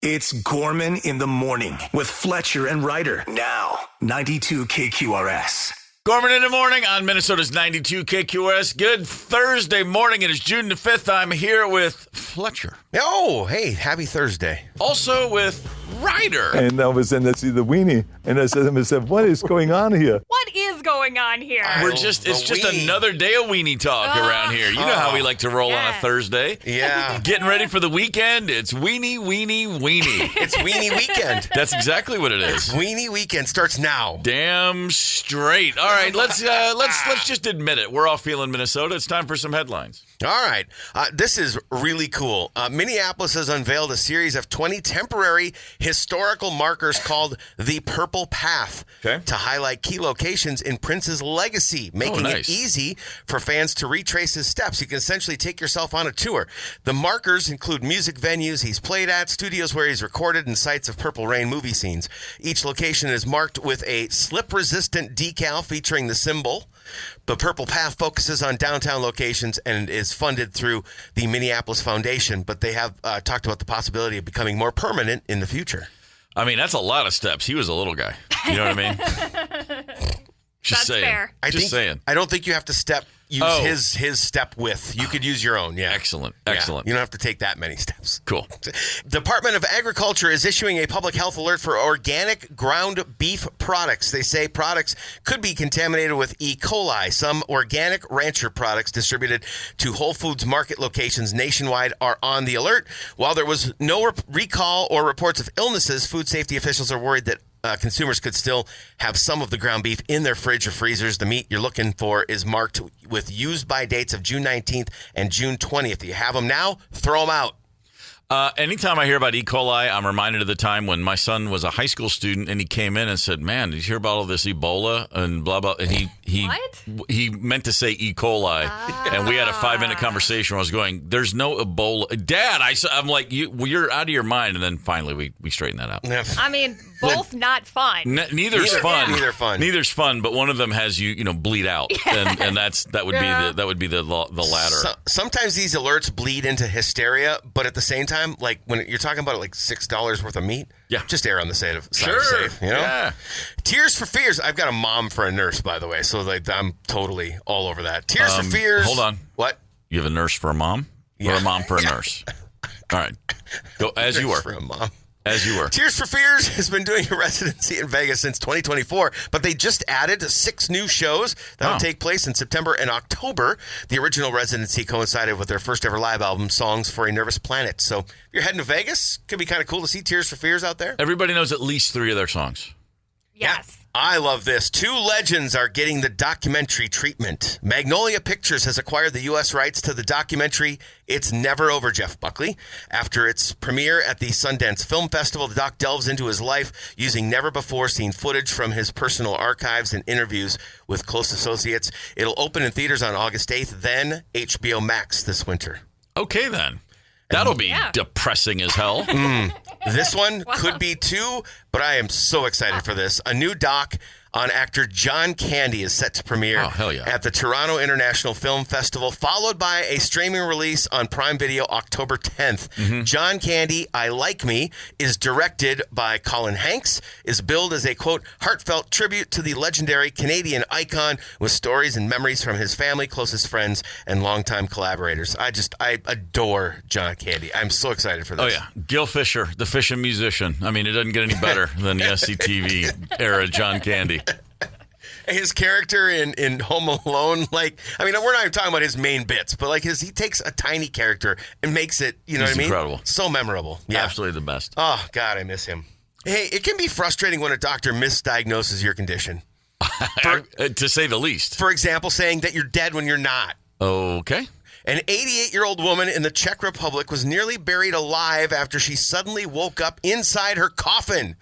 It's Gorman in the Morning with Fletcher and Ryder. Now, 92 KQRS. Gorman in the Morning on Minnesota's 92 KQRS. Good Thursday morning. It is June the 5th. I'm here with Fletcher. Oh, hey, happy Thursday. Also with Ryder. And all of a sudden I see the weenie, and I said to myself, what is going on here? What is going on here? It's just another day of weenie talk around here. You know how we like to roll on a Thursday. Yeah. Getting ready for the weekend. It's weenie, weenie, weenie. It's Weenie Weekend. That's exactly what it is. Weenie Weekend starts now. Damn straight. All right, let's just admit it. We're all feeling Minnesota. It's time for some headlines. All right. This is really cool. Minneapolis has unveiled a series of 20 temporary historical markers called the Purple Path to highlight key locations in Prince's legacy, making it easy for fans to retrace his steps. You can essentially take yourself on a tour. The markers include music venues he's played at, studios where he's recorded, and sites of Purple Rain movie scenes. Each location is marked with a slip-resistant decal featuring the symbol. The Purple Path focuses on downtown locations and is funded through the Minneapolis Foundation, but they have talked about the possibility of becoming more permanent in the future. I mean, that's a lot of steps. He was a little guy. You know what I mean? Just saying. Fair. Saying. I don't think you have to use his step width. You could use your own. Yeah. Excellent. You don't have to take that many steps. Cool. Department of Agriculture is issuing a public health alert for organic ground beef products. They say products could be contaminated with E. coli. Some organic rancher products distributed to Whole Foods market locations nationwide are on the alert. While there was no recall or reports of illnesses, food safety officials are worried that consumers could still have some of the ground beef in their fridge or freezers. The meat you're looking for is marked with used by dates of June 19th and June 20th. You have them now, throw them out. Anytime I hear about E. coli, I'm reminded of the time when my son was a high school student and he came in and said, man, did you hear about all this Ebola and blah, blah. And he meant to say E. coli. And we had a 5-minute conversation where I was going, there's no Ebola. Dad, I'm like, you're out of your mind. And then finally we straightened that out. Yeah. I mean, both not fun. Neither's fun. Neither fun. Neither's fun, but one of them has you bleed out. And that would be the latter. Sometimes these alerts bleed into hysteria, but at the same time, like when you're talking about like $6 worth of meat, just err on the side of safe, you know? Yeah. Tears for Fears. I've got a mom for a nurse, by the way, so like I'm totally all over that. Tears for Fears. Hold on. What? You have a nurse for a mom? Or a mom for a nurse? All right. Go as you were. For a mom. As you were. Tears for Fears has been doing a residency in Vegas since 2024, but they just added 6 new shows that will take place in September and October. The original residency coincided with their first ever live album, Songs for a Nervous Planet. So if you're heading to Vegas, could be kind of cool to see Tears for Fears out there. Everybody knows at least 3 of their songs. Yes. I love this. 2 legends are getting the documentary treatment. Magnolia Pictures has acquired the U.S. rights to the documentary It's Never Over, Jeff Buckley. After its premiere at the Sundance Film Festival, the doc delves into his life using never-before-seen footage from his personal archives and interviews with close associates. It'll open in theaters on August 8th, then HBO Max this winter. Okay, then. That'll be depressing as hell. This one could be too, but I am so excited for this. A new doc on actor John Candy is set to premiere at the Toronto International Film Festival, followed by a streaming release on Prime Video October 10th. John Candy, I Like Me, is directed by Colin Hanks, is billed as a, quote, heartfelt tribute to the legendary Canadian icon with stories and memories from his family, closest friends, and longtime collaborators. I adore John Candy. I'm so excited for this. Oh, yeah. Gil Fisher, the fishing musician. I mean, it doesn't get any better than the SCTV era John Candy. His character in Home Alone, like, I mean, we're not even talking about his main bits, but like he takes a tiny character and makes it, you know what I mean? Incredible. So memorable. Yeah. Absolutely the best. Oh, God, I miss him. Hey, it can be frustrating when a doctor misdiagnoses your condition. To say the least. For example, saying that you're dead when you're not. Okay. An 88-year-old woman in the Czech Republic was nearly buried alive after she suddenly woke up inside her coffin.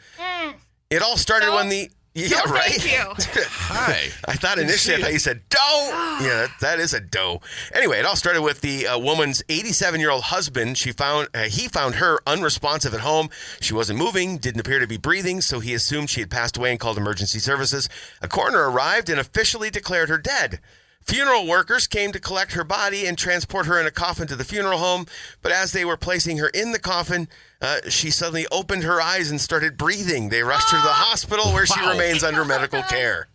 It all started when the... Yeah, no, right? Thank you. Hi. I thought initially you said doe. Yeah, that is a doe. Anyway, it all started with the woman's 87-year-old husband. He found her unresponsive at home. She wasn't moving, didn't appear to be breathing, so he assumed she had passed away and called emergency services. A coroner arrived and officially declared her dead. Funeral workers came to collect her body and transport her in a coffin to the funeral home, but as they were placing her in the coffin, she suddenly opened her eyes and started breathing. They rushed her to the hospital where she remains under medical care.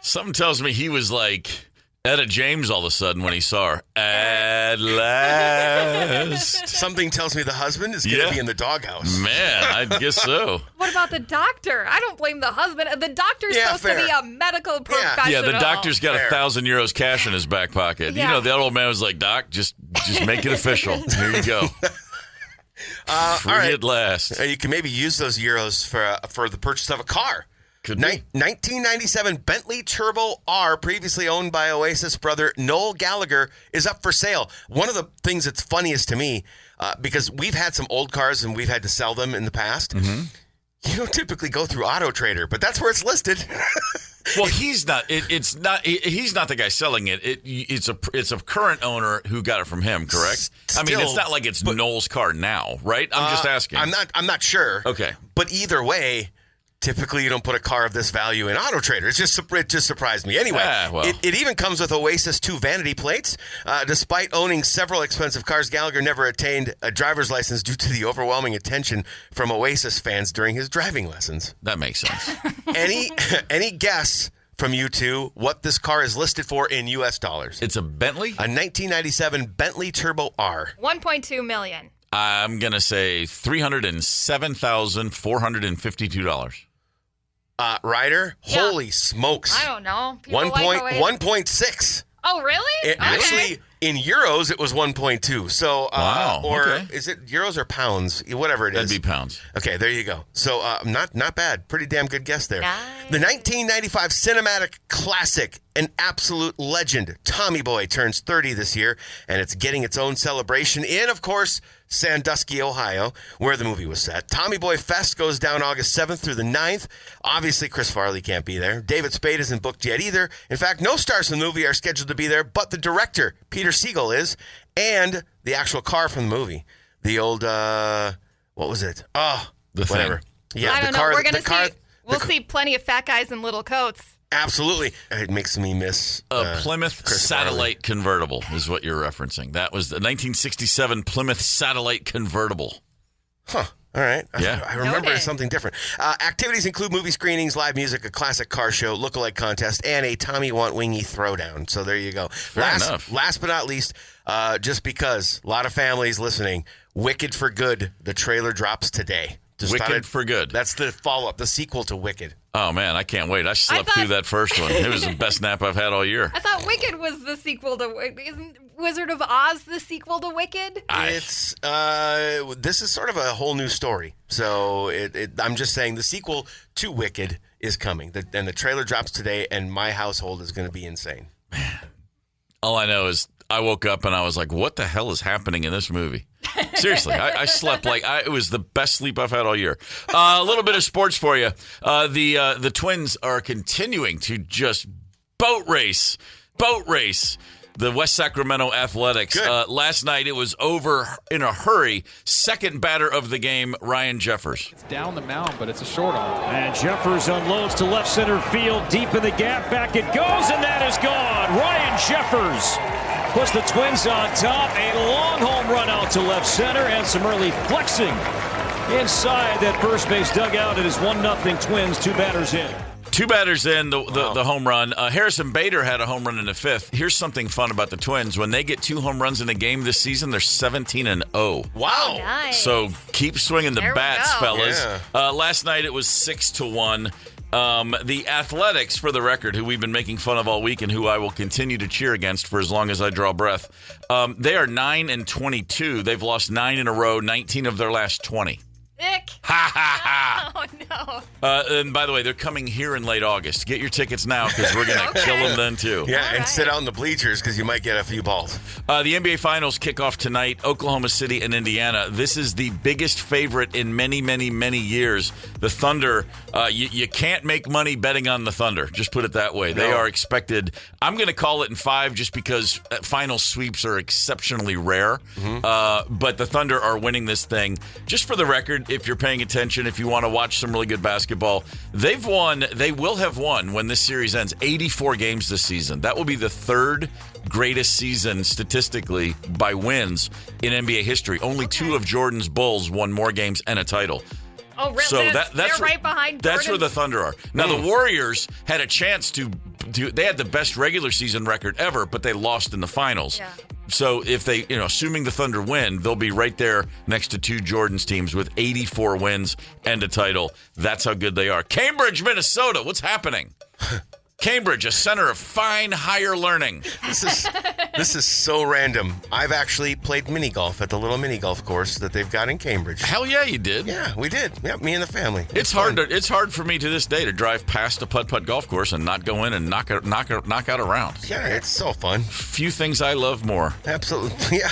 Something tells me he was like Etta James all of a sudden when he saw her. At last. Something tells me the husband is going to be in the doghouse. Man, I guess so. What about the doctor? I don't blame the husband. The doctor's supposed to be a medical professional. Yeah, the doctor's got €1,000 cash in his back pocket. Yeah. You know, the old man was like, Doc, just make it official. Here you go. Free all right. at last. You can maybe use those euros for the purchase of a car. Could be. 1997 Bentley Turbo R, previously owned by Oasis brother Noel Gallagher, is up for sale. One of the things that's funniest to me, because we've had some old cars and we've had to sell them in the past. Mm-hmm. You don't typically go through Auto Trader, but that's where it's listed. Well, he's not. He's not the guy selling it. It's a current owner who got it from him. Correct. I mean, it's not like it's Noel's car now, right? I'm just asking. I'm not sure. Okay. But either way, typically you don't put a car of this value in Auto Trader. It just surprised me. Anyway, it even comes with Oasis 2 vanity plates. Despite owning several expensive cars, Gallagher never attained a driver's license due to the overwhelming attention from Oasis fans during his driving lessons. That makes sense. Any guess from you two what this car is listed for in U.S. dollars? It's a Bentley? A 1997 Bentley Turbo R. $1.2 million. I'm going to say $307,452. Ryder? Yeah. Holy smokes. I don't know. 1.6. Oh, really? Actually, in euros, it was 1.2. So, Wow, okay. Is it euros or pounds? Whatever it is. That'd be pounds. Okay, there you go. So, not bad. Pretty damn good guess there. Nice. The 1995 cinematic classic, an absolute legend, Tommy Boy, turns 30 this year, and it's getting its own celebration in, of course, Sandusky, Ohio, where the movie was set. Tommy Boy Fest goes down August 7th through the 9th. Obviously, Chris Farley can't be there. David Spade isn't booked yet either. In fact, no stars from the movie are scheduled to be there, but the director, Peter Siegel, is, and the actual car from the movie. The old, what was it? Oh, The whatever. thing. Yeah, I don't the know. car. We're going to the car, see. We'll see plenty of fat guys in little coats. Absolutely. It makes me miss A Plymouth Chris Satellite convertible is what you're referencing. That was the 1967 Plymouth Satellite convertible. Huh. All right. Yeah. I remember Noted. something different. Activities include movie screenings, live music, a classic car show, lookalike contest, and a Tommy Want Wingy throwdown. So there you go. enough. Last but not least, just because a lot of families listening, Wicked for Good, the trailer drops today. Wicked for Good. That's the follow-up, the sequel to Wicked. Oh, man, I can't wait. I slept through that first one. It was the best nap I've had all year. I thought Wicked was the sequel to. Isn't Wizard of Oz the sequel to Wicked? It's this is sort of a whole new story. So I'm just saying the sequel to Wicked is coming, and the trailer drops today, and my household is going to be insane. All I know is I woke up and I was like, what the hell is happening in this movie? Seriously, I slept like it was the best sleep I've had all year. A little bit of sports for you. The Twins are continuing to just boat race. The West Sacramento Athletics. Last night it was over in a hurry. Second batter of the game, Ryan Jeffers. It's down the mound, but it's a short arm. And Jeffers unloads to left center field, deep in the gap, back it goes, and that is gone. Ryan Jeffers puts the Twins on top. A long home run out to left center, and some early flexing inside that first base dugout. It is 1-0 Twins, two batters in. Two batters in, the home run. Harrison Bader had a home run in the fifth. Here's something fun about the Twins. When they get 2 home runs in a game this season, they're 17-0. Wow. Nice. So keep swinging the There we bats, go. fellas. Yeah. Last night it was 6-1. The Athletics, for the record, who we've been making fun of all week and who I will continue to cheer against for as long as I draw breath, they are 9-22. They've lost 9 in a row, 19 of their last 20. Ick. Ha ha ha! Oh no. And by the way, they're coming here in late August. Get your tickets now because we're going to kill them then too. Yeah, and right. sit out in the bleachers because you might get a few balls. The NBA Finals kick off tonight, Oklahoma City and Indiana. This is the biggest favorite in many, many, many years. The Thunder, you can't make money betting on the Thunder. Just put it that way. They are expected. I'm going to call it in 5 just because final sweeps are exceptionally rare. But the Thunder are winning this thing. Just for the record, if you're paying paying attention, if you want to watch some really good basketball, they will have won when this series ends 84 games this season. That will be the third greatest season statistically by wins in NBA history. Only two of Jordan's Bulls won more games and a title. Oh, really? So they're right behind Jordan? That's where the Thunder are. Now, the Warriors had a chance to they had the best regular season record ever, but they lost in the finals. Yeah. So if they, assuming the Thunder win, they'll be right there next to two Jordan's teams with 84 wins and a title. That's how good they are. Cambridge, Minnesota. What's happening? Cambridge, a center of fine higher learning. This is so random. I've actually played mini golf at the little mini golf course that they've got in Cambridge. Hell yeah, you did. Yeah, we did. Yeah, me and the family. It's hard for me to this day to drive past a putt-putt golf course and not go in and knock out a round. Yeah, it's so fun. Few things I love more. Absolutely. Yeah,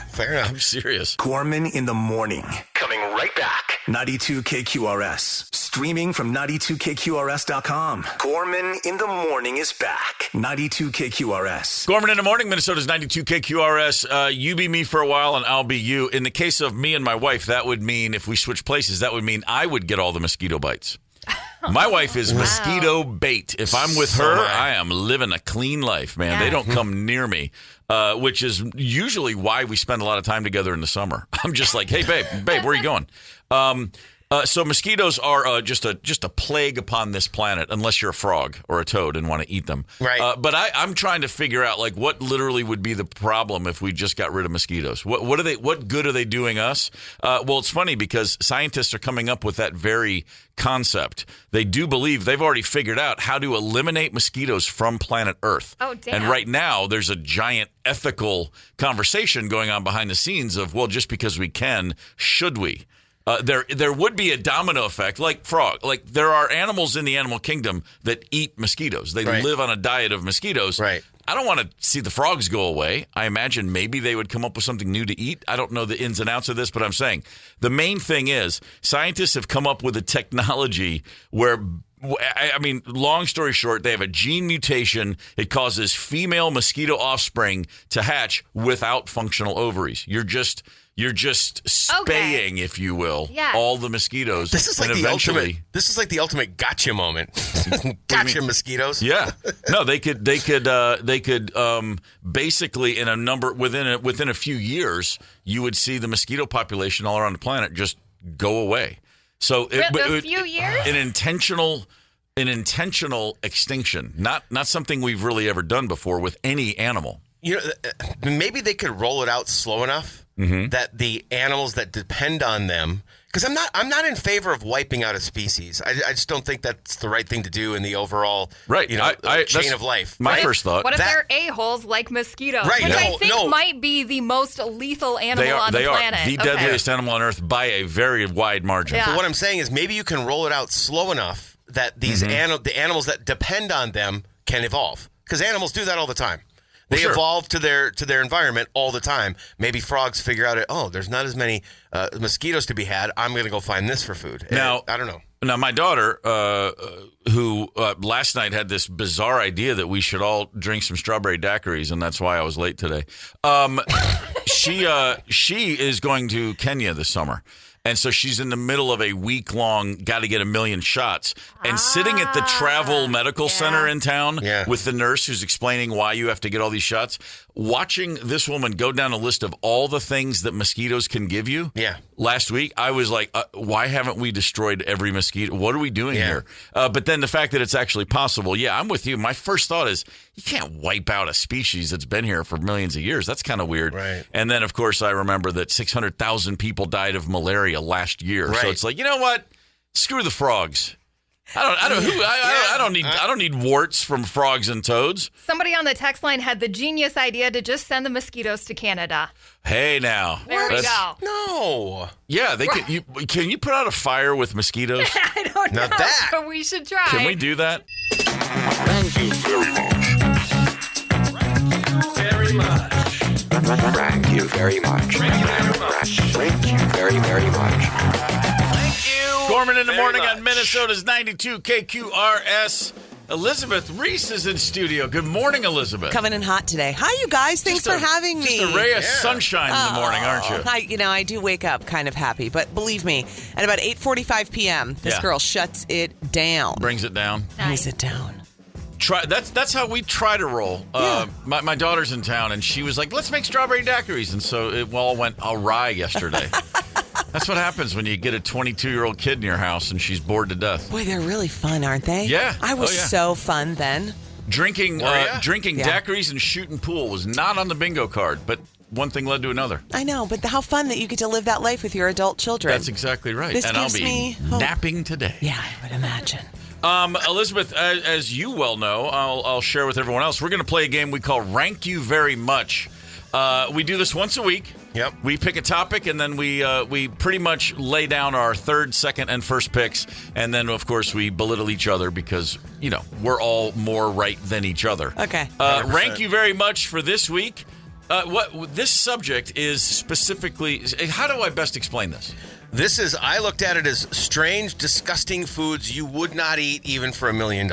fair enough. I'm serious. Gorman in the morning. Coming right back. 92 KQRS. Streaming from 92KQRS.com. Gorman in the morning is back. 92 KQRS. Gorman in the morning, Minnesota's 92 KQRS. You be me for a while and I'll be you. In the case of me and my wife, that would mean if we switch places, that would mean I would get all the mosquito bites. My wife is mosquito bait. If I'm with her, I am living a clean life, man. Yeah. They don't come near me, which is usually why we spend a lot of time together in the summer. I'm just like, hey, babe, where are you going? So mosquitoes are just a plague upon this planet, unless you're a frog or a toad and want to eat them. Right. But I'm trying to figure out what literally would be the problem if we just got rid of mosquitoes. What good are they doing us? Well, it's funny because scientists are coming up with that very concept. They do believe they've already figured out how to eliminate mosquitoes from planet Earth. Oh, damn. And right now there's a giant ethical conversation going on behind the scenes of, well, just because we can, should we? There would be a domino effect, like frog. Like there are animals in the animal kingdom that eat mosquitoes. They live on a diet of mosquitoes. Right. I don't want to see the frogs go away. I imagine maybe they would come up with something new to eat. I don't know the ins and outs of this, but I'm saying the main thing is scientists have come up with a technology where, I mean, long story short, they have a gene mutation. It causes female mosquito offspring to hatch without functional ovaries. You're just spaying, if you will, all the mosquitoes. This is like the ultimate gotcha moment. Gotcha mosquitoes. Yeah. No, they could basically in a number within a few years, you would see the mosquito population all around the planet just go away. So a few years? An intentional extinction, not something we've really ever done before with any animal. Maybe they could roll it out slow enough that the animals that depend on them, because I'm not in favor of wiping out a species. I just don't think that's the right thing to do in the overall chain of life. My first thought. What if they're a-holes like mosquitoes? Right. Which I think might be the most lethal animal on the planet. They are the deadliest animal on Earth by a very wide margin. Yeah. But what I'm saying is maybe you can roll it out slow enough that these the animals that depend on them can evolve. Because animals do that all the time. They evolve to their environment all the time. Maybe frogs figure out, there's not as many mosquitoes to be had. I'm going to go find this for food. Now, I don't know. Now, my daughter, who last night had this bizarre idea that we should all drink some strawberry daiquiris, and that's why I was late today. She is going to Kenya this summer. And so she's in the middle of a week-long got to get 1 million shots. And sitting at the travel medical center in town with the nurse who's explaining why you have to get all these shots, watching this woman go down a list of all the things that mosquitoes can give you last week, I was like, why haven't we destroyed every mosquito? What are we doing here? But then the fact that it's actually possible, I'm with you. My first thought is, you can't wipe out a species that's been here for millions of years. That's kind of weird. Right. And then, of course, I remember that 600,000 people died of malaria last year. Right. So it's like, you know what? Screw the frogs. I don't need warts from frogs and toads. Somebody on the text line had the genius idea to just send the mosquitoes to Canada. Hey, now. There we go. No. Yeah, can you put out a fire with mosquitoes? I don't know. But we should try. Can we do that? Thank you very much. Thank you very much. Thank you very, very much. Gorman in the morning on Minnesota's 92 KQRS. Elizabeth Ries is in studio. Good morning, Elizabeth. Coming in hot today. Hi, you guys. Thanks for having me. Just a ray of sunshine in the morning, aren't you? I do wake up kind of happy, but believe me, at about 8:45 p.m., this girl shuts it down. Brings it down. Brings it down. That's how we try to roll. My daughter's in town, and she was like, let's make strawberry daiquiris. And so it all went awry yesterday. That's what happens when you get a 22-year-old kid in your house and she's bored to death. Boy, they're really fun, aren't they? Yeah. I was so fun then. Drinking daiquiris and shooting pool was not on the bingo card, but one thing led to another. I know, but how fun that you get to live that life with your adult children. That's exactly right. This and gives I'll be me napping today. Yeah, I would imagine. Elizabeth, as you well know, I'll share with everyone else, we're going to play a game we call Rank You Very Much. We do this once a week. Yep. We pick a topic, and then we pretty much lay down our third, second, and first picks. And then, of course, we belittle each other because, we're all more right than each other. Okay. Rank You Very Much for this week. What this subject is specifically, how do I best explain this? I looked at it as strange, disgusting foods you would not eat even for $1 million.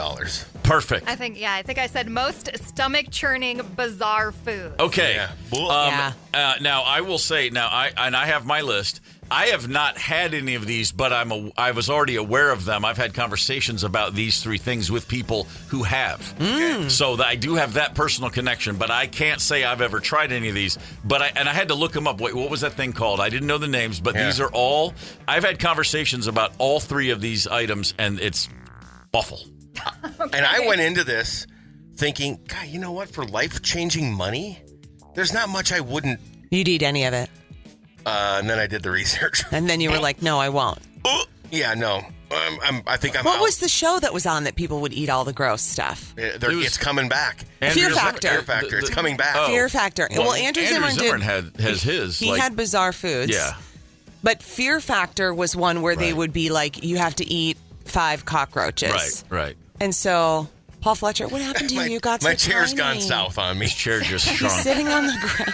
Perfect. I think I said most stomach churning, bizarre food. Okay. Yeah. Now I will say, I have my list. I have not had any of these, but I was already aware of them. I've had conversations about these three things with people who have. So I do have that personal connection, but I can't say I've ever tried any of these. But I had to look them up. Wait, what was that thing called? I didn't know the names, but these are all. I've had conversations about all three of these items, and it's awful. Okay. And I went into this thinking, God, you know what? For life-changing money, there's not much I wouldn't. You'd eat any of it. And then I did the research. And then you were like, no, I won't. Yeah, no. I think I'm What out. was the show that was on that people would eat all the gross stuff? It's coming back. Fear Factor. Fear Factor. It's coming back. Fear Factor. Well, Andrew Zimmern has his. He had bizarre foods. Yeah. But Fear Factor was one where they would be like, you have to eat 5 cockroaches. Right. And so, Paul Fletcher, what happened to you? You got so my chair's tiny. gone south on me. His chair just shrunk. He's sitting on the ground.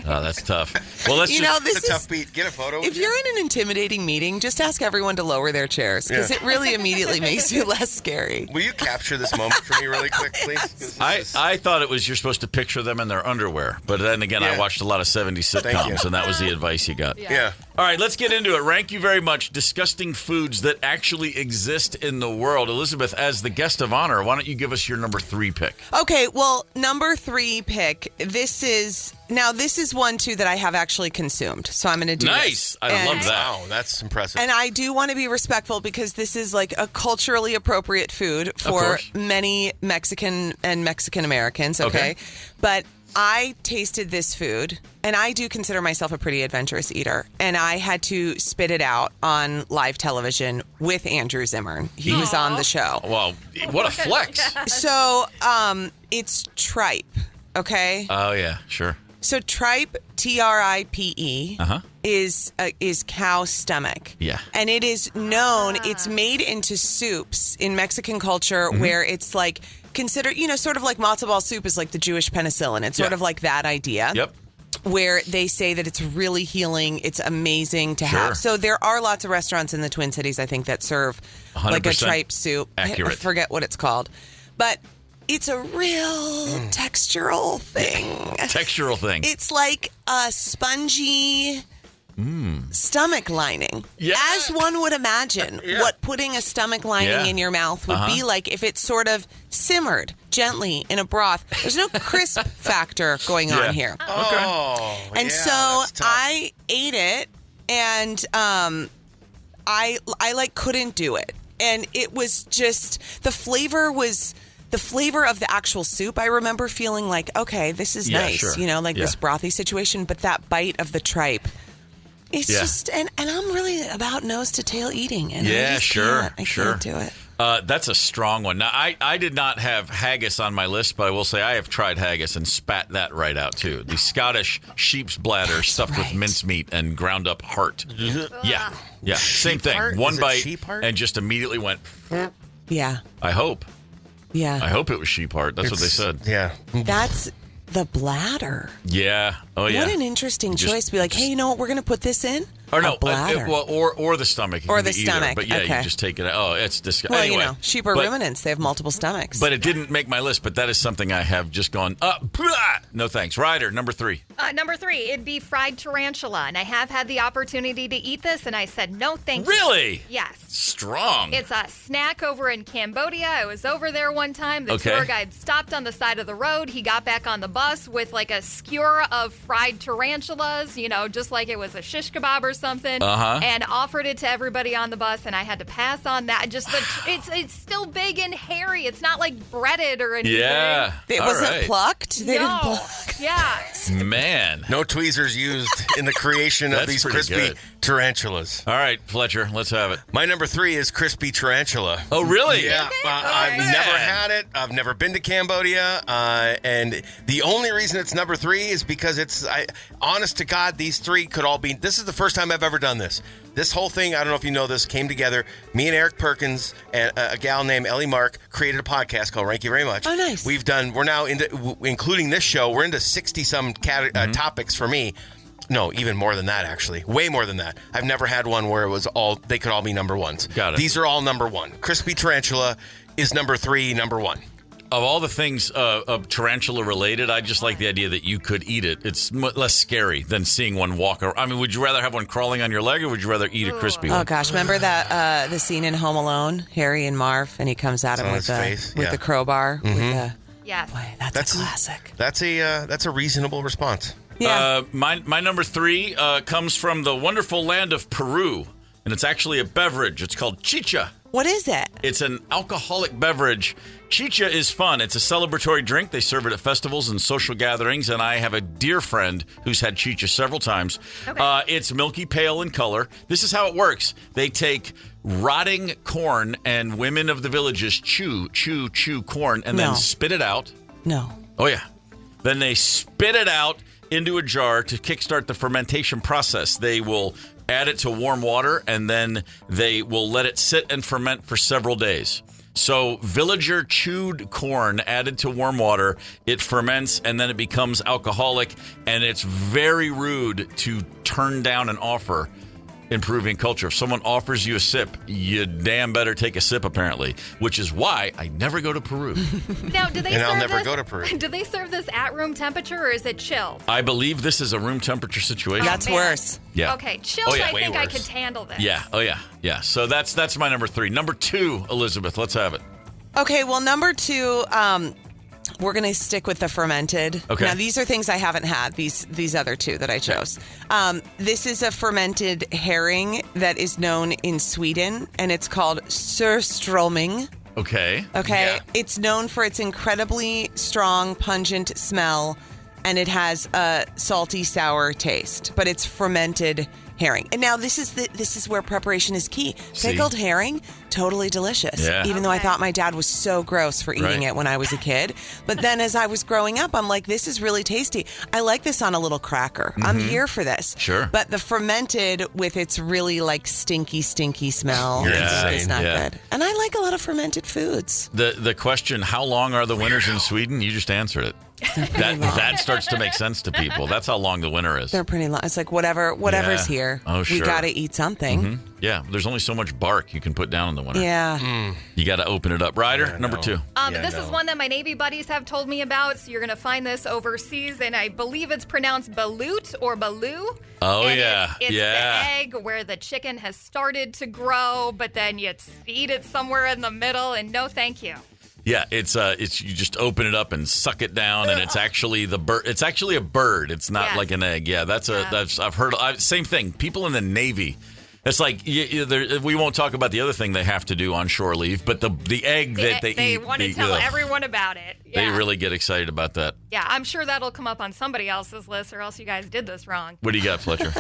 Oh, that's tough. Well, this it's is a tough beat. Get a photo. If you're in an intimidating meeting, just ask everyone to lower their chairs because it really immediately makes you less scary. Will you capture this moment for me really quick, please? I thought it was you're supposed to picture them in their underwear, but then again, I watched a lot of 70s sitcoms, and that was the advice you got. Yeah. All right, let's get into it. Rank You Very Much. Disgusting foods that actually exist in the world. Elizabeth, as the guest of honor, why don't you give us your number 3 pick? Okay, well, number 3 pick. This is one too that I have actually consumed. So I'm going to do nice. This. I love that. Wow, that's impressive. And I do want to be respectful because this is like a culturally appropriate food for many Mexican and Mexican Americans. Okay. But I tasted this food, and I do consider myself a pretty adventurous eater, and I had to spit it out on live television with Andrew Zimmern. He was on the show. Well, what a flex. So, it's tripe, okay? Oh, yeah, sure. So tripe, Tripe, is cow stomach. Yeah. And it is known, it's made into soups in Mexican culture where it's like, consider, sort of like matzo ball soup is like the Jewish penicillin. It's sort of like that idea. Yep. Where they say that it's really healing. It's amazing to have. So there are lots of restaurants in the Twin Cities, I think, that serve like a tripe soup. Accurate. I forget what it's called. But it's a real textural thing. Textural thing. It's like a spongy stomach lining. Yeah. As one would imagine what putting a stomach lining in your mouth would be like if it sort of simmered gently in a broth. There's no crisp factor going on here. Oh, and so I ate it, and I like couldn't do it. And it was just, the flavor of the actual soup. I remember feeling like, okay, this is nice, sure. this brothy situation. But that bite of the tripe, it's just, and I'm really about nose to tail eating. And I just can't do it. That's a strong one. Now, I did not have haggis on my list, but I will say I have tried haggis and spat that right out, too. The Scottish sheep's bladder stuffed with mincemeat and ground up heart. Yeah. Same thing. Heart? One Is it bite sheep heart? and just immediately went. Yeah. I hope. Yeah. I hope it was sheep heart. That's what they said. Yeah. That's the bladder. Yeah. Oh, yeah. What an interesting choice to be like, hey, you know what? We're going to put this in. Or no, bladder. or the stomach. Or the stomach. But yeah, okay. you just take it out. Oh, it's disgusting. Well, anyway, sheep are ruminants. They have multiple stomachs. But it didn't make my list, but that is something I have just gone, no thanks. Ryder, number 3. Number 3, it'd be fried tarantula. And I have had the opportunity to eat this, and I said, no, thank you. Really? Yes. Strong. It's a snack over in Cambodia. I was over there one time. The tour guide stopped on the side of the road. He got back on the bus with like a skewer of fried tarantulas, just like it was a shish kebab or something, and offered it to everybody on the bus, and I had to pass on that. It's still big and hairy. It's not like breaded or anything. Yeah. It wasn't plucked? They didn't pluck. Yeah. Man. No tweezers used in the creation of these crispy tarantulas. All right, Fletcher, let's have it. My number 3 is crispy tarantula. Oh, really? Yeah. I've never had it. I've never been to Cambodia. And the only reason it's number 3 is because honest to God, these 3 could all be. This is the first time I've ever done this. This whole thing, I don't know if you know this, came together. Me and Eric Perkins and a gal named Ellie Mark created a podcast called Thank You Very Much. Oh, nice. We're now into, including this show, we're into 60-some topics for me. No, even more than that, actually. Way more than that. I've never had one where they could all be number 1s. Got it. These are all number 1. Crispy tarantula is number 3, number 1. Of all the things tarantula related, I just like the idea that you could eat it. It's less scary than seeing one walk around. I mean, would you rather have one crawling on your leg, or would you rather eat a crispy one? Oh gosh, remember that the scene in Home Alone, Harry and Marv, and he comes at him with the crowbar. Yes, boy, that's a classic. That's a reasonable response. Yeah. My number 3 comes from the wonderful land of Peru, and it's actually a beverage. It's called chicha. What is it? It's an alcoholic beverage. Chicha is fun. It's a celebratory drink. They serve it at festivals and social gatherings, and I have a dear friend who's had chicha several times. Okay. It's milky pale in color. This is how it works. They take rotting corn, and women of the villages chew corn and then spit it out. No. Oh, yeah. Then they spit it out into a jar to kickstart the fermentation process. They will add it to warm water, and then they will let it sit and ferment for several days. So villager chewed corn added to warm water, it ferments, and then it becomes alcoholic, and it's very rude to turn down an offer. Improving culture. If someone offers you a sip, you damn better take a sip, apparently, which is why I never go to Peru. Now, do they I'll never go to Peru. Do they serve this at room temperature, or is it chilled? I believe this is a room temperature situation. That's worse. Yeah. Okay, chilled, I think I could handle this. Yeah. Oh, yeah. Yeah. So that's my number 3. Number 2, Elizabeth, let's have it. Okay, well, number 2, we're going to stick with the fermented. Okay. Now, these are things I haven't had, these other 2 that I chose. This is a fermented herring that is known in Sweden, and it's called surströmming. Okay. Okay. Yeah. It's known for its incredibly strong, pungent smell, and it has a salty, sour taste, but it's fermented herring. And now this is where preparation is key. Pickled herring, totally delicious. Yeah. Even though I thought my dad was so gross for eating it when I was a kid. But then as I was growing up, I'm like, this is really tasty. I like this on a little cracker. I'm here for this. Sure. But the fermented with its really like stinky smell is not good. And I like a lot of fermented foods. The question, how long are the winters in Sweden? You just answered it. That starts to make sense to people. That's how long the winter is. They're pretty long. It's like whatever's here. Oh, sure. We got to eat something. Mm-hmm. Yeah, there's only so much bark you can put down in the winter. Yeah. You got to open it up. Ryder, number 2. This is one that my Navy buddies have told me about, so you're going to find this overseas, and I believe it's pronounced balut or baloo. Oh, and yeah. It's the egg where the chicken has started to grow, but then you eat it somewhere in the middle, and no thank you. Yeah, it's you just open it up and suck it down, and it's actually the bird. It's actually a bird. It's not like an egg. Yeah, that's I've heard same thing. People in the Navy. It's like we won't talk about the other thing they have to do on shore leave, but the egg that they eat. They want to tell everyone about it. Yeah. They really get excited about that. Yeah, I'm sure that'll come up on somebody else's list, or else you guys did this wrong. What do you got, Fletcher?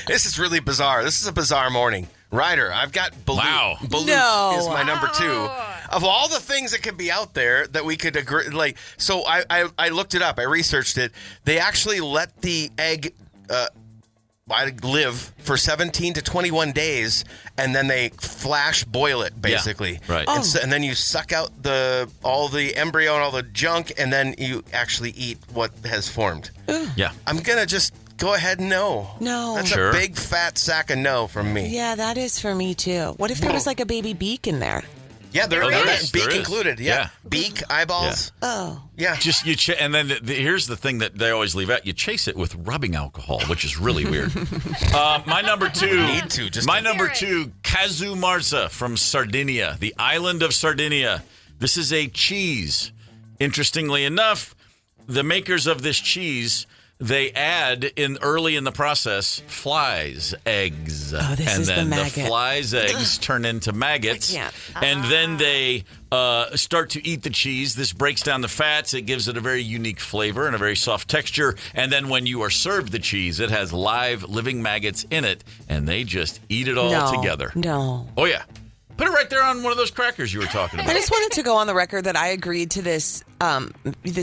This is really bizarre. This is a bizarre morning. Ryder, I've got balut. Wow. Balut is my number 2. Of all the things that could be out there that we could agree, so I looked it up. I researched it. They actually let the egg live for 17 to 21 days, and then they flash boil it, basically. Yeah, right. And then you suck out all the embryo and all the junk, and then you actually eat what has formed. Yeah. I'm going to just go ahead and no. No. That's Sure. a big fat sack of no from me. Yeah, that is for me too. What if there was like a baby beak in there? Yeah, there is. Beak There is. included. Yeah. Beak, eyeballs. Oh. Yeah. Just and then here's the thing that they always leave out: you chase it with rubbing alcohol, which is really weird. My number 2. Need to, just my to number hear it. 2, Casu Marza from Sardinia, the island of Sardinia. This is a cheese. Interestingly enough, the makers of this cheese, they add early in the process flies, eggs, Oh, this and is the then maggot. flies' eggs turn into maggots, I can't. and then they start to eat the cheese. This breaks down the fats. It gives it a very unique flavor and a very soft texture. And then when you are served the cheese, it has live, living maggots in it, and they just eat it all together. No. Oh yeah, put it right there on one of those crackers you were talking I about. just wanted to go on the record that I agreed to this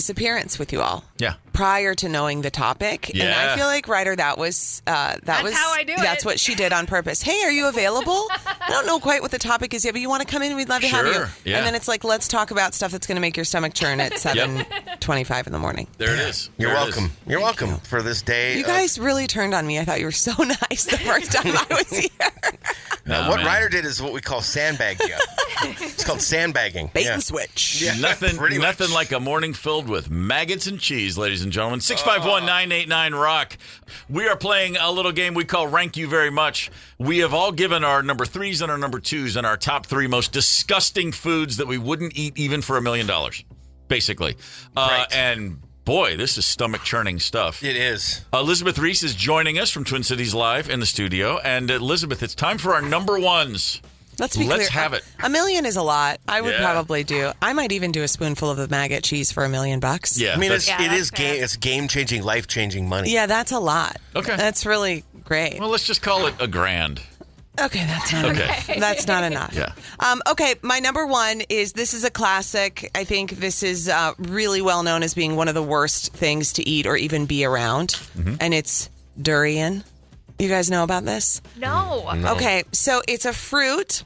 appearance with you all. Yeah. Prior to knowing the topic. And Yeah. I feel like, Ryder, that was how I do that's it. what she did on purpose. Hey, are you available? I don't know quite what the topic is yet, but you want to come in? We'd love to have you. Sure, yeah. And then it's like, let's talk about stuff that's going to make your stomach churn at 7:25 in the morning. There it is. You're There it is. welcome. You're welcome for this day. You guys really turned on me. I thought you were so nice the first time I was here. Nah, what man. Ryder did is what we call sandbag you. It's called sandbagging. Bait Yeah. and switch. Yeah, Nothing pretty much. like a morning filled with maggots and cheese, ladies and gentlemen. 651-989-ROCK. We are playing a little game we call Rank You Very Much. We have all given our number 3s and our number 2s and our top 3 most disgusting foods that we wouldn't eat even for $1 million, basically. Right. And boy, this is stomach churning stuff. It is. Elizabeth Ries is joining us from Twin Cities Live in the studio. And Elizabeth, it's time for our number 1s. Let's be Let's clear. have it. $1 million is a lot. I would Yeah. probably do. I might even do a spoonful of the maggot cheese for $1 million. Yeah, I mean, that's- it's game-changing, life-changing money. Yeah, that's a lot. Okay. That's really great. well, let's just call it $1,000. Okay, that's not Okay. enough. That's not enough. Yeah. Okay, my number 1 is, this is a classic. I think this is really well known as being one of the worst things to eat or even be around, and it's durian. You guys know about this? No. Okay, so it's a fruit.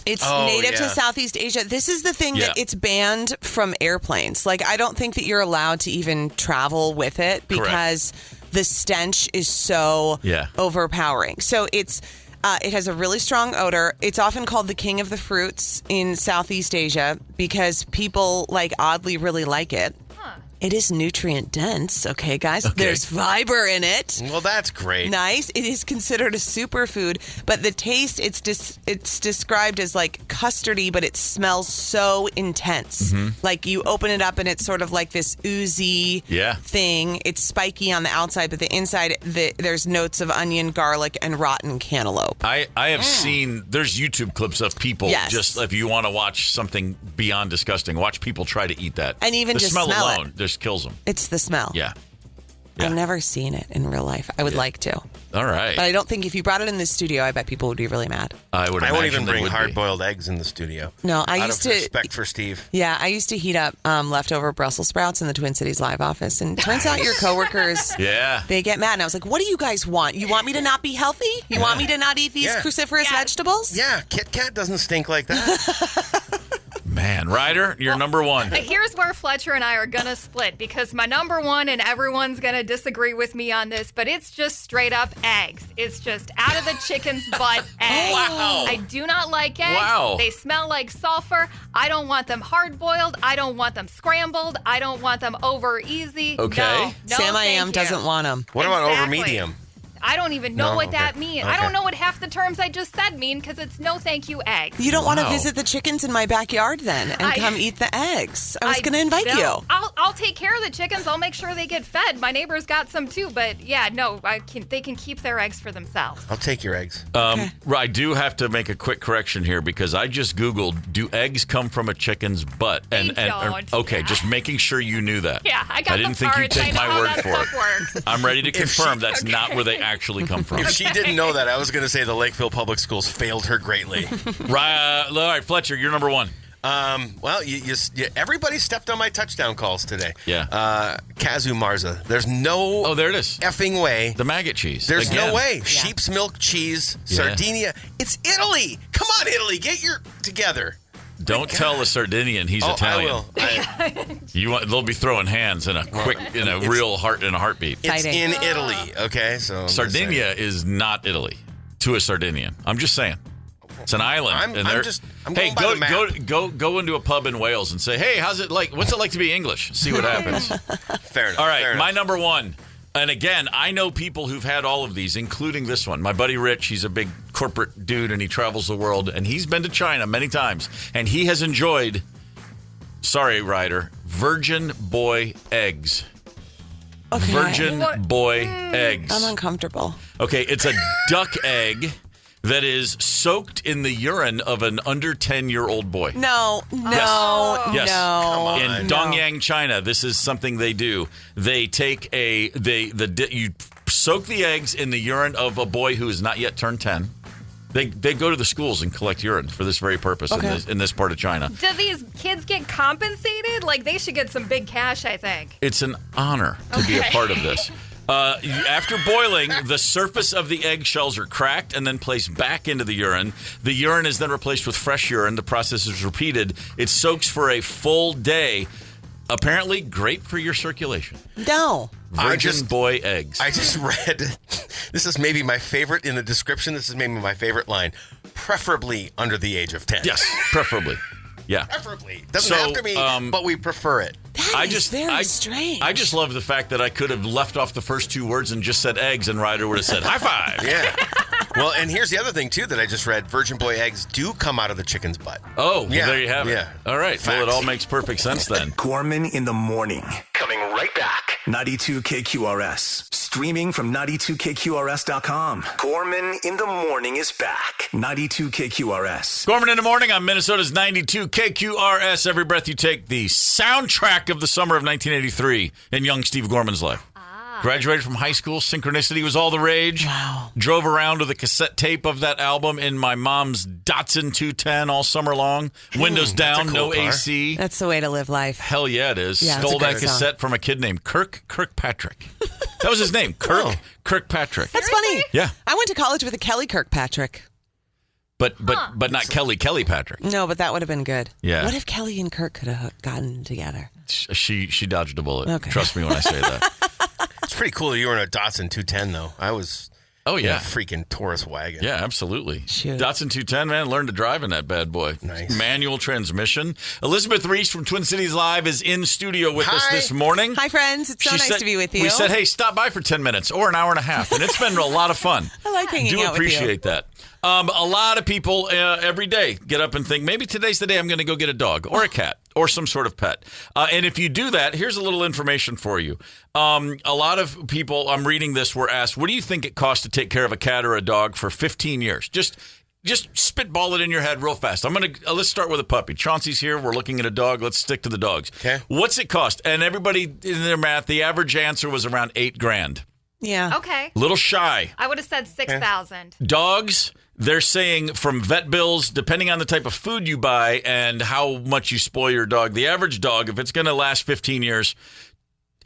It's native to yeah. Southeast Asia. This is the thing Yeah. that it's banned from airplanes. Like, I don't think that you're allowed to even travel with it because the stench is so overpowering. So it has a really strong odor. It's often called the king of the fruits in Southeast Asia because people oddly really like it. It is nutrient dense, okay, guys? Okay. There's fiber in it. Well, that's great. Nice. It is considered a superfood, but the taste, it's described as like custardy, but it smells so intense. Like you open it up and it's sort of like this oozy thing. It's spiky on the outside, but the inside, there's notes of onion, garlic, and rotten cantaloupe. I have seen, there's YouTube clips of people, just if you want to watch something beyond disgusting, watch people try to eat that. And even the just smell smell alone just kills them. It's the smell. Yeah. I've never seen it in real life. I would like to. All right. But I don't think if you brought it in the studio, I bet people would be really mad. I won't even bring hard-boiled eggs in the studio. No, I Out used of to respect for Steve. Yeah, I used to heat up leftover Brussels sprouts in the Twin Cities Live office, and turns out your coworkers, they get mad. And I was like, "What do you guys want? You want me to not be healthy? You want me to not eat these cruciferous vegetables?" Yeah, Kit Kat doesn't stink like that. Man, Ryder, you're number 1. Here's where Fletcher and I are going to split because my number 1, and everyone's going to disagree with me on this, but it's just straight up eggs. It's just out of the chicken's butt eggs. Wow. I do not like eggs. Wow. They smell like sulfur. I don't want them hard boiled. I don't want them scrambled. I don't want them over easy. Okay. No, Sam I thank Am you. doesn't want them. What about over Exactly. medium? I don't even know No? what that Okay. means. Okay. I don't know what half the terms I just said mean because it's no thank you eggs. You don't want to Wow. visit the chickens in my backyard then and come eat the eggs. I was going to invite you. I'll take care of the chickens. I'll make sure they get fed. My neighbor's got some too, but yeah, no, they can keep their eggs for themselves. I'll take your eggs. I do have to make a quick correction here because I just Googled, do eggs come from a chicken's butt? They don't. Okay, Yeah. just making sure you knew that. Yeah, I got didn't the think you'd parts. I take know my how word that for stuff it. works. I'm ready to confirm that's not where they actually come from. If she didn't know that, I was going to say the Lakeville Public Schools failed her greatly. All right, Fletcher, you're number 1. Well, everybody stepped on my touchdown calls today. Yeah. Casu Marza. There's no Oh, there it is. effing way. The maggot cheese. There's Again. no way. Sheep's milk cheese, Yeah. Sardinia. It's Italy. Come on, Italy. Get your together. Don't tell a Sardinian he's Italian. I will. They'll be throwing hands in a real heartbeat. It's in Italy, okay? So Sardinia is not Italy to a Sardinian. I'm just saying. It's an island. I'm going by the map. Go into a pub in Wales and say, hey, how's it like? What's it like to be English? See what happens. Fair enough. All right, my number one. And again, I know people who've had all of these, including this one. My buddy Rich, he's a big corporate dude, and he travels the world, and he's been to China many times, and he has enjoyed, sorry, Ryder, Virgin Boy eggs. Okay. Virgin Boy eggs. I'm uncomfortable. Okay, it's a duck egg that is soaked in the urine of an under 10-year-old boy. No. Yes. No. In Dongyang, China, this is something they do. They take you soak the eggs in the urine of a boy who has not yet turned 10. They go to the schools and collect urine for this very purpose in this part of China. Do these kids get compensated? Like, they should get some big cash, I think. It's an honor to be a part of this. After boiling, the surface of the eggshells are cracked and then placed back into the urine. The urine is then replaced with fresh urine. The process is repeated. It soaks for a full day. Apparently, great for your circulation. No. Virgin Boy eggs. I just read, this is maybe my favorite in the description. This is maybe my favorite line. Preferably under the age of 10. Yes, preferably. Yeah. Preferably. Doesn't have to be, but we prefer it. That is very strange. I just love the fact that I could have left off the first two words and just said eggs, and Ryder would have said high five. Yeah. Well, and here's the other thing, too, that I just read. Virgin Boy eggs do come out of the chicken's butt. Oh, well, there you have it. Yeah. All right. Facts. Well, it all makes perfect sense then. Gorman in the morning. Coming right back. 92 KQRS. Streaming from 92KQRS.com. Gorman in the morning is back. 92 KQRS. Gorman in the morning on Minnesota's 92 KQRS. Every breath you take, the soundtrack of the summer of 1983 in young Steve Gorman's life. Graduated from high school. Synchronicity was all the rage. Wow. Drove around with a cassette tape of that album in my mom's Datsun 210 all summer long. Windows down, no car. AC. That's the way to live life. Hell yeah, it is. Yeah, Stole that cassette from a kid named Kirkpatrick. That was his name, Kirkpatrick. That's funny. Yeah. I went to college with a Kelly Kirkpatrick. But not Kelly Patrick. No, but that would have been good. Yeah. What if Kelly and Kirk could have gotten together? She dodged a bullet. Okay. Trust me when I say that. It's pretty cool that you were in a Datsun 210, though. I was in a freaking Taurus wagon. Yeah, absolutely. Shoot. Datsun 210, man, learned to drive in that bad boy. Nice. Manual transmission. Elizabeth Ries from Twin Cities Live is in studio with us this morning. Hi, friends. It's so nice to be with you. We said, hey, stop by for 10 minutes or an hour and a half, and it's been a lot of fun. I like hanging out with you. Do appreciate that. A lot of people every day get up and think, maybe today's the day I'm going to go get a dog or a cat or some sort of pet. And if you do that, here's a little information for you. A lot of people, I'm reading this, were asked, what do you think it costs to take care of a cat or a dog for 15 years? Just spitball it in your head real fast. Let's start with a puppy. Chauncey's here. We're looking at a dog. Let's stick to the dogs. Okay. What's it cost? And everybody in their math, the average answer was around $8,000. Yeah. Okay. Little shy. I would have said 6,000. Dogs, they're saying from vet bills, depending on the type of food you buy and how much you spoil your dog, the average dog, if it's going to last 15 years,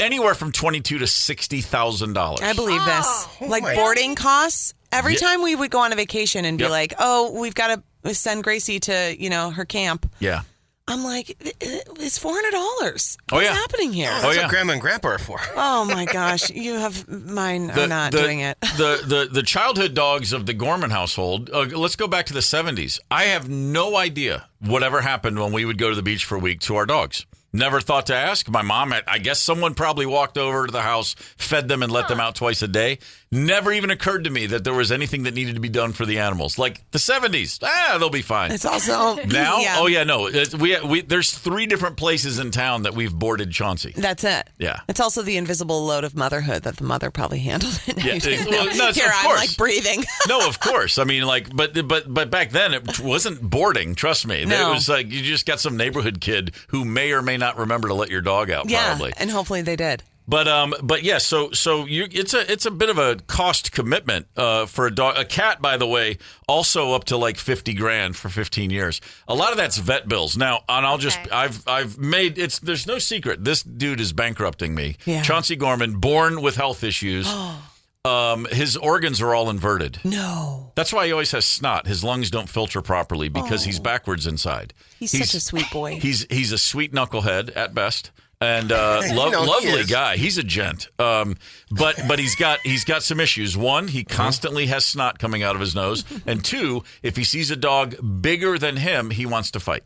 anywhere from $22,000 to $60,000. I believe this. Like boarding costs. Every time we would go on a vacation and be like, oh, we've got to send Gracie to, her camp. Yeah. I'm like, it's $400. What's happening here? That's what Grandma and Grandpa are for. Oh, my gosh. You have mine. I'm not doing it. The childhood dogs of the Gorman household, let's go back to the 70s. I have no idea whatever happened when we would go to the beach for a week to our dogs. Never thought to ask. My mom, I guess someone probably walked over to the house, fed them, and let them out twice a day. Never even occurred to me that there was anything that needed to be done for the animals. Like the 70s, they'll be fine. It's also now. Yeah. Oh yeah, no. There's 3 different places in town that we've boarded Chauncey. That's it. Yeah. It's also the invisible load of motherhood that the mother probably handled. Yeah. I'm like breathing. No, of course. I mean, like, but back then it wasn't boarding. Trust me. No. It was like you just got some neighborhood kid who may or may not remember to let your dog out. Probably. And hopefully they did. But yeah, so it's a bit of a cost commitment for a dog. A cat, by the way, also up to like $50,000 for 15 years. A lot of that's vet bills. Now, and I've made there's no secret. This dude is bankrupting me. Yeah. Chauncey Gorman, born with health issues. His organs are all inverted. No. That's why he always has snot. His lungs don't filter properly because he's backwards inside. He's such a sweet boy. He's a sweet knucklehead at best. And lovely guy. He's a gent. But he's got some issues. One, he constantly has snot coming out of his nose. And two, if he sees a dog bigger than him, he wants to fight.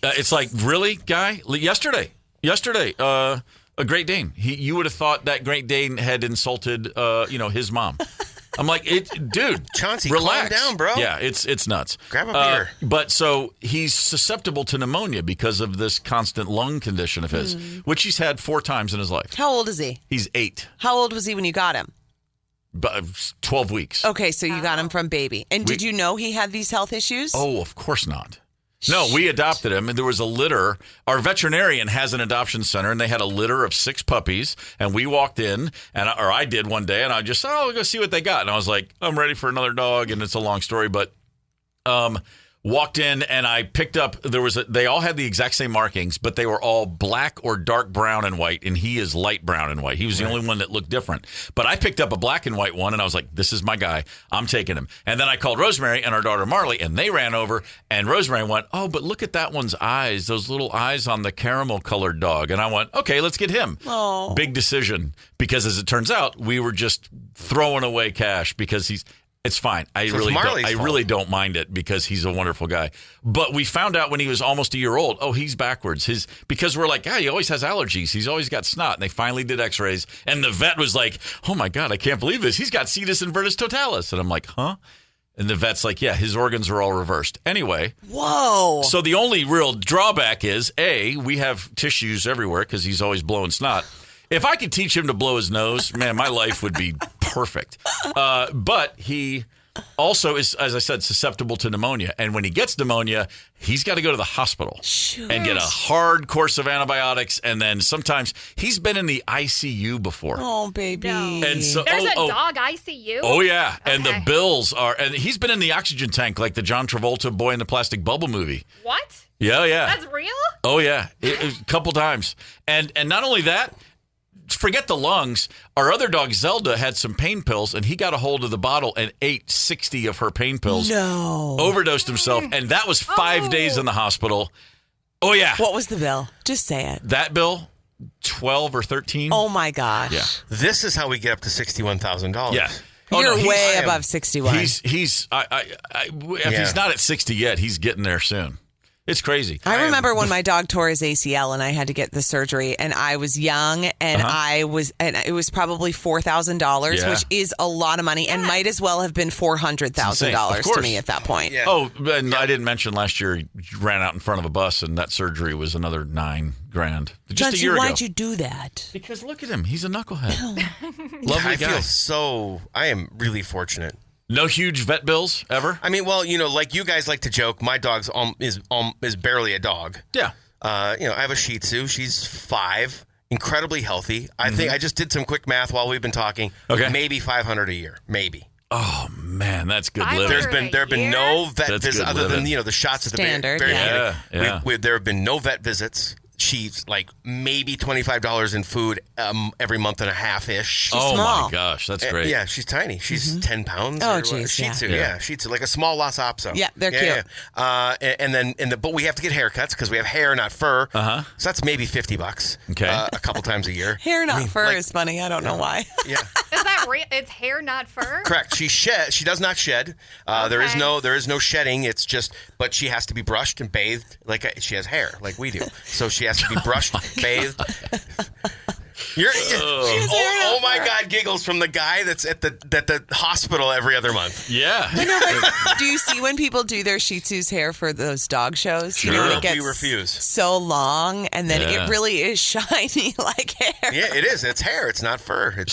It's like, really, guy? Yesterday, a Great Dane. You would have thought that Great Dane had insulted, his mom. I'm like, dude, Chauncey, relax. calm down, bro. Yeah, it's nuts. Grab a beer. But so he's susceptible to pneumonia because of this constant lung condition of his, which he's had 4 times in his life. How old is he? He's 8. How old was he when you got him? 12 weeks. Okay, so you got him from baby. And did you know he had these health issues? Oh, of course not. No, we adopted him, and there was a litter. Our veterinarian has an adoption center, and they had a litter of 6 puppies, and we walked in, or I did one day, and I just said, we'll go see what they got. And I was like, I'm ready for another dog, and it's a long story, but walked in, and I picked up, they all had the exact same markings, but they were all black or dark brown and white, and he is light brown and white. He was the only one that looked different. But I picked up a black and white one, and I was like, this is my guy. I'm taking him. And then I called Rosemary and our daughter Marley, and they ran over, and Rosemary went, oh, but look at that one's eyes, those little eyes on the caramel-colored dog. And I went, okay, let's get him. Oh. Big decision, because as it turns out, we were just throwing away cash because it's fine. I really don't mind it because he's a wonderful guy. But we found out when he was almost a year old, he's backwards. Because we're like, he always has allergies. He's always got snot. And they finally did x-rays. And the vet was like, oh, my God, I can't believe this. He's got Cetus inversus totalis. And I'm like, huh? And the vet's like, yeah, his organs are all reversed. Anyway. Whoa. So the only real drawback is, we have tissues everywhere because he's always blowing snot. If I could teach him to blow his nose, man, my life would be perfect. But he also is, as I said, susceptible to pneumonia. And when he gets pneumonia, he's got to go to the hospital and get a hard course of antibiotics. And then sometimes he's been in the ICU before. Oh, baby. No. And so, There's a dog ICU? Oh, yeah. Okay. And the bills are, and he's been in the oxygen tank like the John Travolta Boy in the Plastic Bubble movie. What? Yeah. That's real? Oh, yeah. A couple times. And not only that, forget the lungs. Our other dog, Zelda, had some pain pills, and he got a hold of the bottle and ate 60 of her pain pills. No. Overdosed himself, and that was 5 days in the hospital. Oh, yeah. What was the bill? Just say it. That bill, 12 or 13. Oh, my gosh. Yeah. This is how we get up to $61,000. Yeah. You're way above 61. If he's not at 60 yet, he's getting there soon. It's crazy. I remember when my dog tore his ACL and I had to get the surgery, and I was young, and it was probably $4,000, which is a lot of money, and might as well have been $400,000 to me at that point. Yeah. Oh, and I didn't mention last year he ran out in front of a bus, and that surgery was another $9,000 just a year ago. Why'd you do that? Because look at him, he's a knucklehead. Lovely guy. I am really fortunate. No huge vet bills ever? I mean, well, like you guys like to joke, my dog's is barely a dog. Yeah. I have a Shih Tzu. She's 5, incredibly healthy. I think I just did some quick math while we've been talking. Okay. Maybe $500 a year, maybe. Oh man, that's good living. There have been no vet visits other than the shots at the very beginning. There have been no vet visits. She's like maybe $25 in food every month and a half ish. Oh my gosh, that's great. Yeah, she's tiny. She's 10 pounds. Oh, geez, Shih Tzu, Shih Tzu, like a small Lhasa Apso. Yeah, they're cute. Yeah. But we have to get haircuts because we have hair, not fur. So that's maybe $50. Okay, a couple times a year. Hair, not fur is funny. I don't know why. Yeah, is that real? It's hair, not fur. Correct. She does not shed. There is no shedding. It's just, but she has to be brushed and bathed like she has hair, like we do. So she has to be brushed, bathed. Oh my God! Giggles from the guy that's at the hospital every other month. Yeah. Do you see when people do their Shih Tzu's hair for those dog shows? Sure. It gets we refuse. So long, and then it really is shiny like hair. Yeah, it is. It's hair. It's not fur.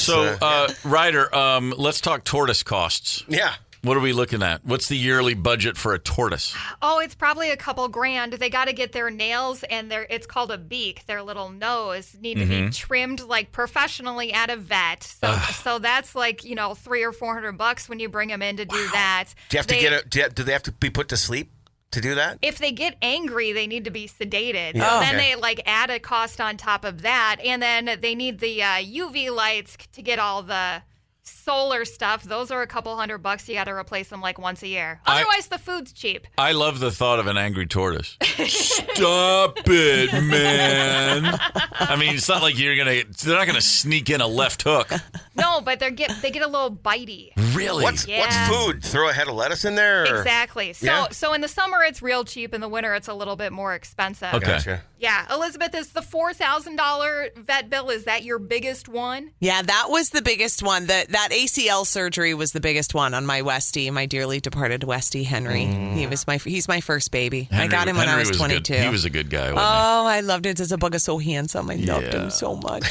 Ryder, let's talk tortoise costs. Yeah. What are we looking at? What's the yearly budget for a tortoise? Oh, it's probably a couple grand. They got to get their nails and it's called a beak. Their little nose need to be trimmed like professionally at a vet. So that's like, $300 or $400 when you bring them in to do that. Do you have to do they have to be put to sleep to do that? If they get angry, they need to be sedated. Yeah. Then they add a cost on top of that, and then they need the UV lights to get all the solar stuff, those are a couple $100. You got to replace them like once a year. Otherwise, the food's cheap. I love the thought of an angry tortoise. Stop it, man. I mean, it's not like they're not gonna sneak in a left hook. No, but they get a little bitey. Really? What's food? Throw a head of lettuce in there? Or? Exactly. So in the summer it's real cheap. In the winter it's a little bit more expensive. Okay. Gotcha. Yeah, Elizabeth, is the $4,000 vet bill, is that your biggest one? Yeah, that was the biggest one. That ACL surgery was the biggest one on my Westie, my dearly departed Westie Henry. He's my first baby. I got him when I was 22. He was a good guy, wasn't I loved it. As a bug is so handsome. I loved him so much.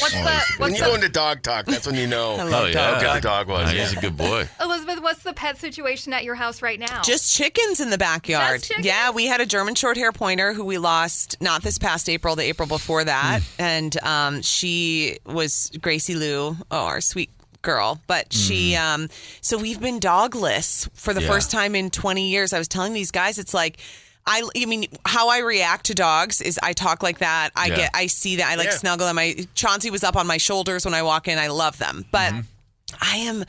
When you go into dog talk, that's when you know how good the dog was. He's a good boy. Elizabeth, what's the pet situation at your house right now? Just chickens in the backyard. Just chickens? Yeah, we had a German short hair pointer who we lost not this past April, the April before that. And she was Gracie Lou, our sweet girl. But she, so we've been dogless for the first time in 20 years. I was telling these guys, it's like, I mean, how I react to dogs is I talk like that. I see that. I snuggle them. Chauncey was up on my shoulders when I walk in. I love them. But I am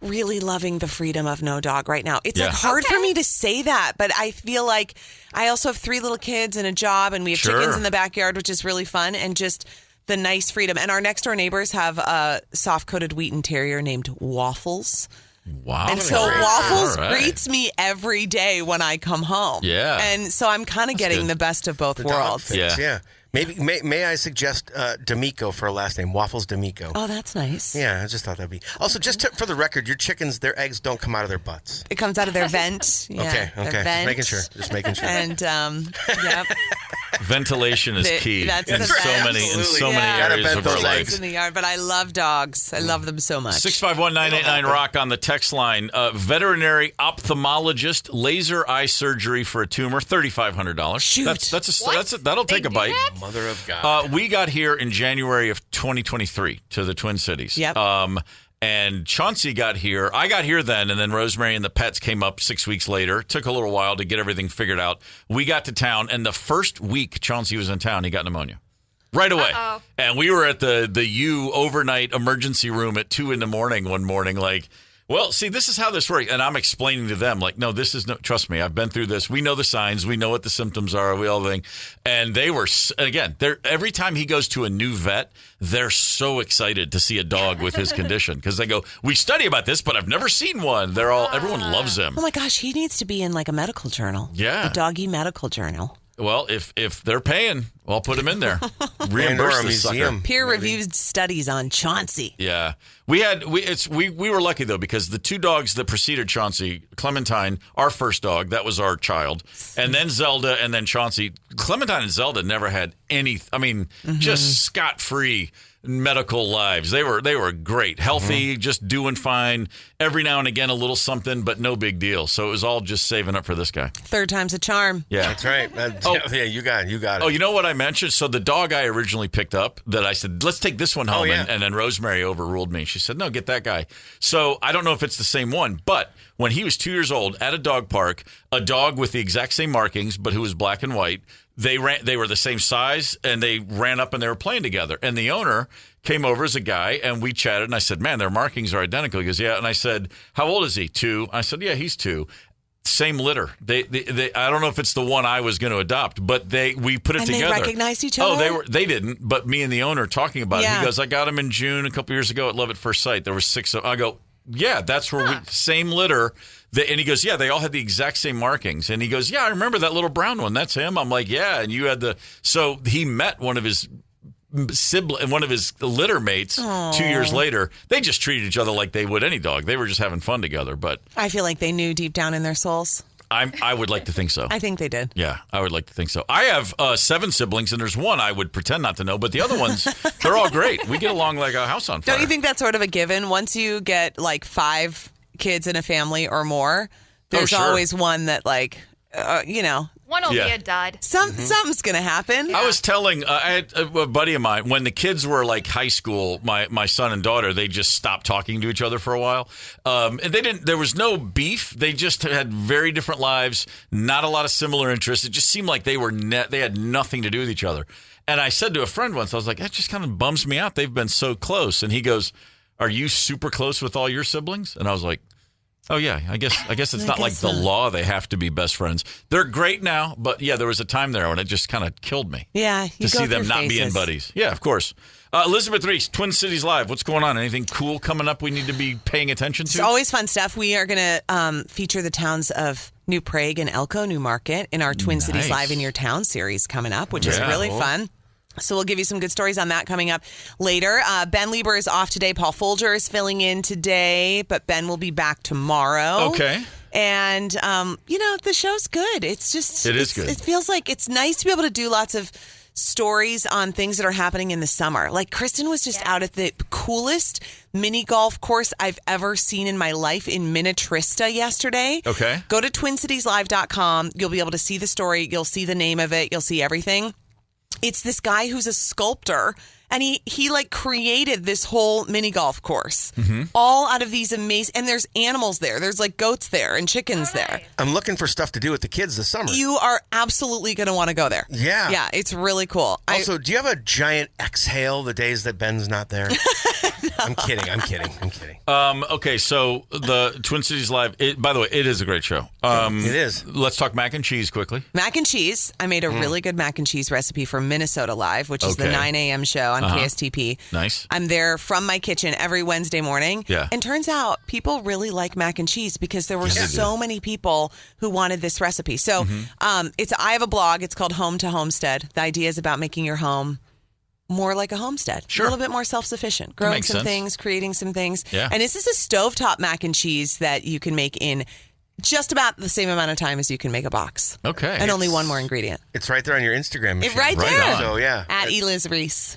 really loving the freedom of no dog right now. It's like hard for me to say that, but I feel like I also have 3 little kids and a job, and we have chickens in the backyard, which is really fun, and just the nice freedom. And our next door neighbors have a soft-coated Wheaten Terrier named Waffles. Wow. And so Waffles greets me every day when I come home. Yeah. And so I'm kind of getting the best of both worlds. Yeah. Maybe may I suggest D'Amico for a last name? Waffles D'Amico. Oh, that's nice. Yeah, I just thought that'd be. Also, for the record, your chickens, their eggs don't come out of their butts. It comes out of their vent. Okay. Just making sure. And yeah. Ventilation is key that's in so many areas of our lives. In the yard, but I love dogs. I love them so much. 651-989 Rock on the text line. Veterinary ophthalmologist, laser eye surgery for a tumor, $3,500. Shoot. That'll take a bite. Mother of God. We got here in January of 2023 to the Twin Cities. Yep. And Chauncey got here. I got here then, and then Rosemary and the pets came up 6 weeks later. It took a little while to get everything figured out. We got to town, and the first week Chauncey was in town, he got pneumonia. Right away. Uh-oh. And we were at the U overnight emergency room at 2 a.m. one morning, like, well, see, this is how this works. And I'm explaining to them, like, no, trust me, I've been through this. We know the signs. We know what the symptoms are. We all think. And they were, again, every time he goes to a new vet, they're so excited to see a dog with his condition because they go, we study about this, but I've never seen one. Everyone loves him. Oh my gosh, he needs to be in like a medical journal. Yeah. A doggy medical journal. Well, if they're paying, I'll put him in there. Reimburse the sucker. Peer-reviewed studies on Chauncey. Yeah. We were lucky, though, because the 2 dogs that preceded Chauncey, Clementine, our first dog, that was our child, and then Zelda, and then Chauncey. Clementine and Zelda never had just scot-free medical lives. They were great, healthy, just doing fine. Every now and again, a little something, but no big deal. So it was all just saving up for this guy. 3rd time's a charm. Yeah, that's right. Yeah, you got it. Oh, you know what I mentioned? So the dog I originally picked up, that I said, let's take this one home, and then Rosemary overruled me. She said, no, get that guy. So I don't know if it's the same one, but when he was 2 years old at a dog park, a dog with the exact same markings, but who was black and white. They were the same size, and they ran up and they were playing together. And the owner came over as a guy, and we chatted. And I said, "Man, their markings are identical." He goes, "Yeah." And I said, "How old is he?" 2. I said, "Yeah, he's 2." Same litter. They I don't know if it's the one I was going to adopt, but we put it together. And they recognized each other? Oh, they didn't. But me and the owner talking about it. He goes, "I got him in June a couple years ago at Love at First Sight. There were 6 of." I go, "Yeah, that's where same litter." And he goes, "Yeah, they all had the exact same markings." And he goes, "Yeah, I remember that little brown one. That's him." I'm like, "Yeah." And you had so he met one of his sibling, one of his litter mates. Aww. 2 years later. They just treated each other like they would any dog. They were just having fun together. But I feel like they knew deep down in their souls. I would like to think so. I think they did. Yeah, I would like to think so. I have 7 siblings, and there's one I would pretend not to know, but the other ones, they're all great. We get along like a house on fire. Don't you think that's sort of a given? Once you get like 5 kids in a family or more, there's always one that one will be a dud. Something's going to happen. Yeah. I was telling, I had a buddy of mine, when the kids were like high school, my son and daughter, they just stopped talking to each other for a while. And there was no beef. They just had very different lives, not a lot of similar interests. It just seemed like they had nothing to do with each other. And I said to a friend once, I was like, that just kind of bums me out. They've been so close. And he goes, are you super close with all your siblings? And I was like, oh, yeah, I guess it's not like the law they have to be best friends. They're great now, but yeah, there was a time there when it just kind of killed me. Yeah, to see them not being buddies. Yeah, of course. Elizabeth Ries, Twin Cities Live. What's going on? Anything cool coming up we need to be paying attention to? It's always fun stuff. We are going to feature the towns of New Prague and Elko, New Market in our Twin Cities Live in Your Town series coming up, which is really fun. So we'll give you some good stories on that coming up later. Ben Lieber is off today. Paul Folger is filling in today, but Ben will be back tomorrow. Okay. And, the show's good. It is good. It feels like it's nice to be able to do lots of stories on things that are happening in the summer. Like Kristen was just out at the coolest mini golf course I've ever seen in my life in Minnetrista yesterday. Okay. Go to twincitieslive.com. You'll be able to see the story. You'll see the name of it. You'll see everything. It's this guy who's a sculptor, and he like created this whole mini golf course, all out of these amazing. And there's animals there. There's like goats there and chickens there. I'm looking for stuff to do with the kids this summer. You are absolutely going to want to go there. Yeah, it's really cool. Also, do you have a giant exhale the days that Ben's not there? No. I'm kidding. Okay, so the Twin Cities Live. By the way, it is a great show. It is. Let's talk mac and cheese quickly. Mac and cheese. I made a really good mac and cheese recipe for Minnesota Live, which is the 9 a.m. show on KSTP. Nice. I'm there from my kitchen every Wednesday morning. Yeah. And turns out people really like mac and cheese because there were so many people who wanted this recipe. So I have a blog. It's called Home to Homestead. The idea is about making your home more like a homestead. Sure. A little bit more self-sufficient. Growing some things, creating some things. Yeah. And this is a stovetop mac and cheese that you can make in just about the same amount of time as you can make a box. Okay. And only one more ingredient. It's right there on your Instagram machine. Right there. So, yeah. At Eliz Ries.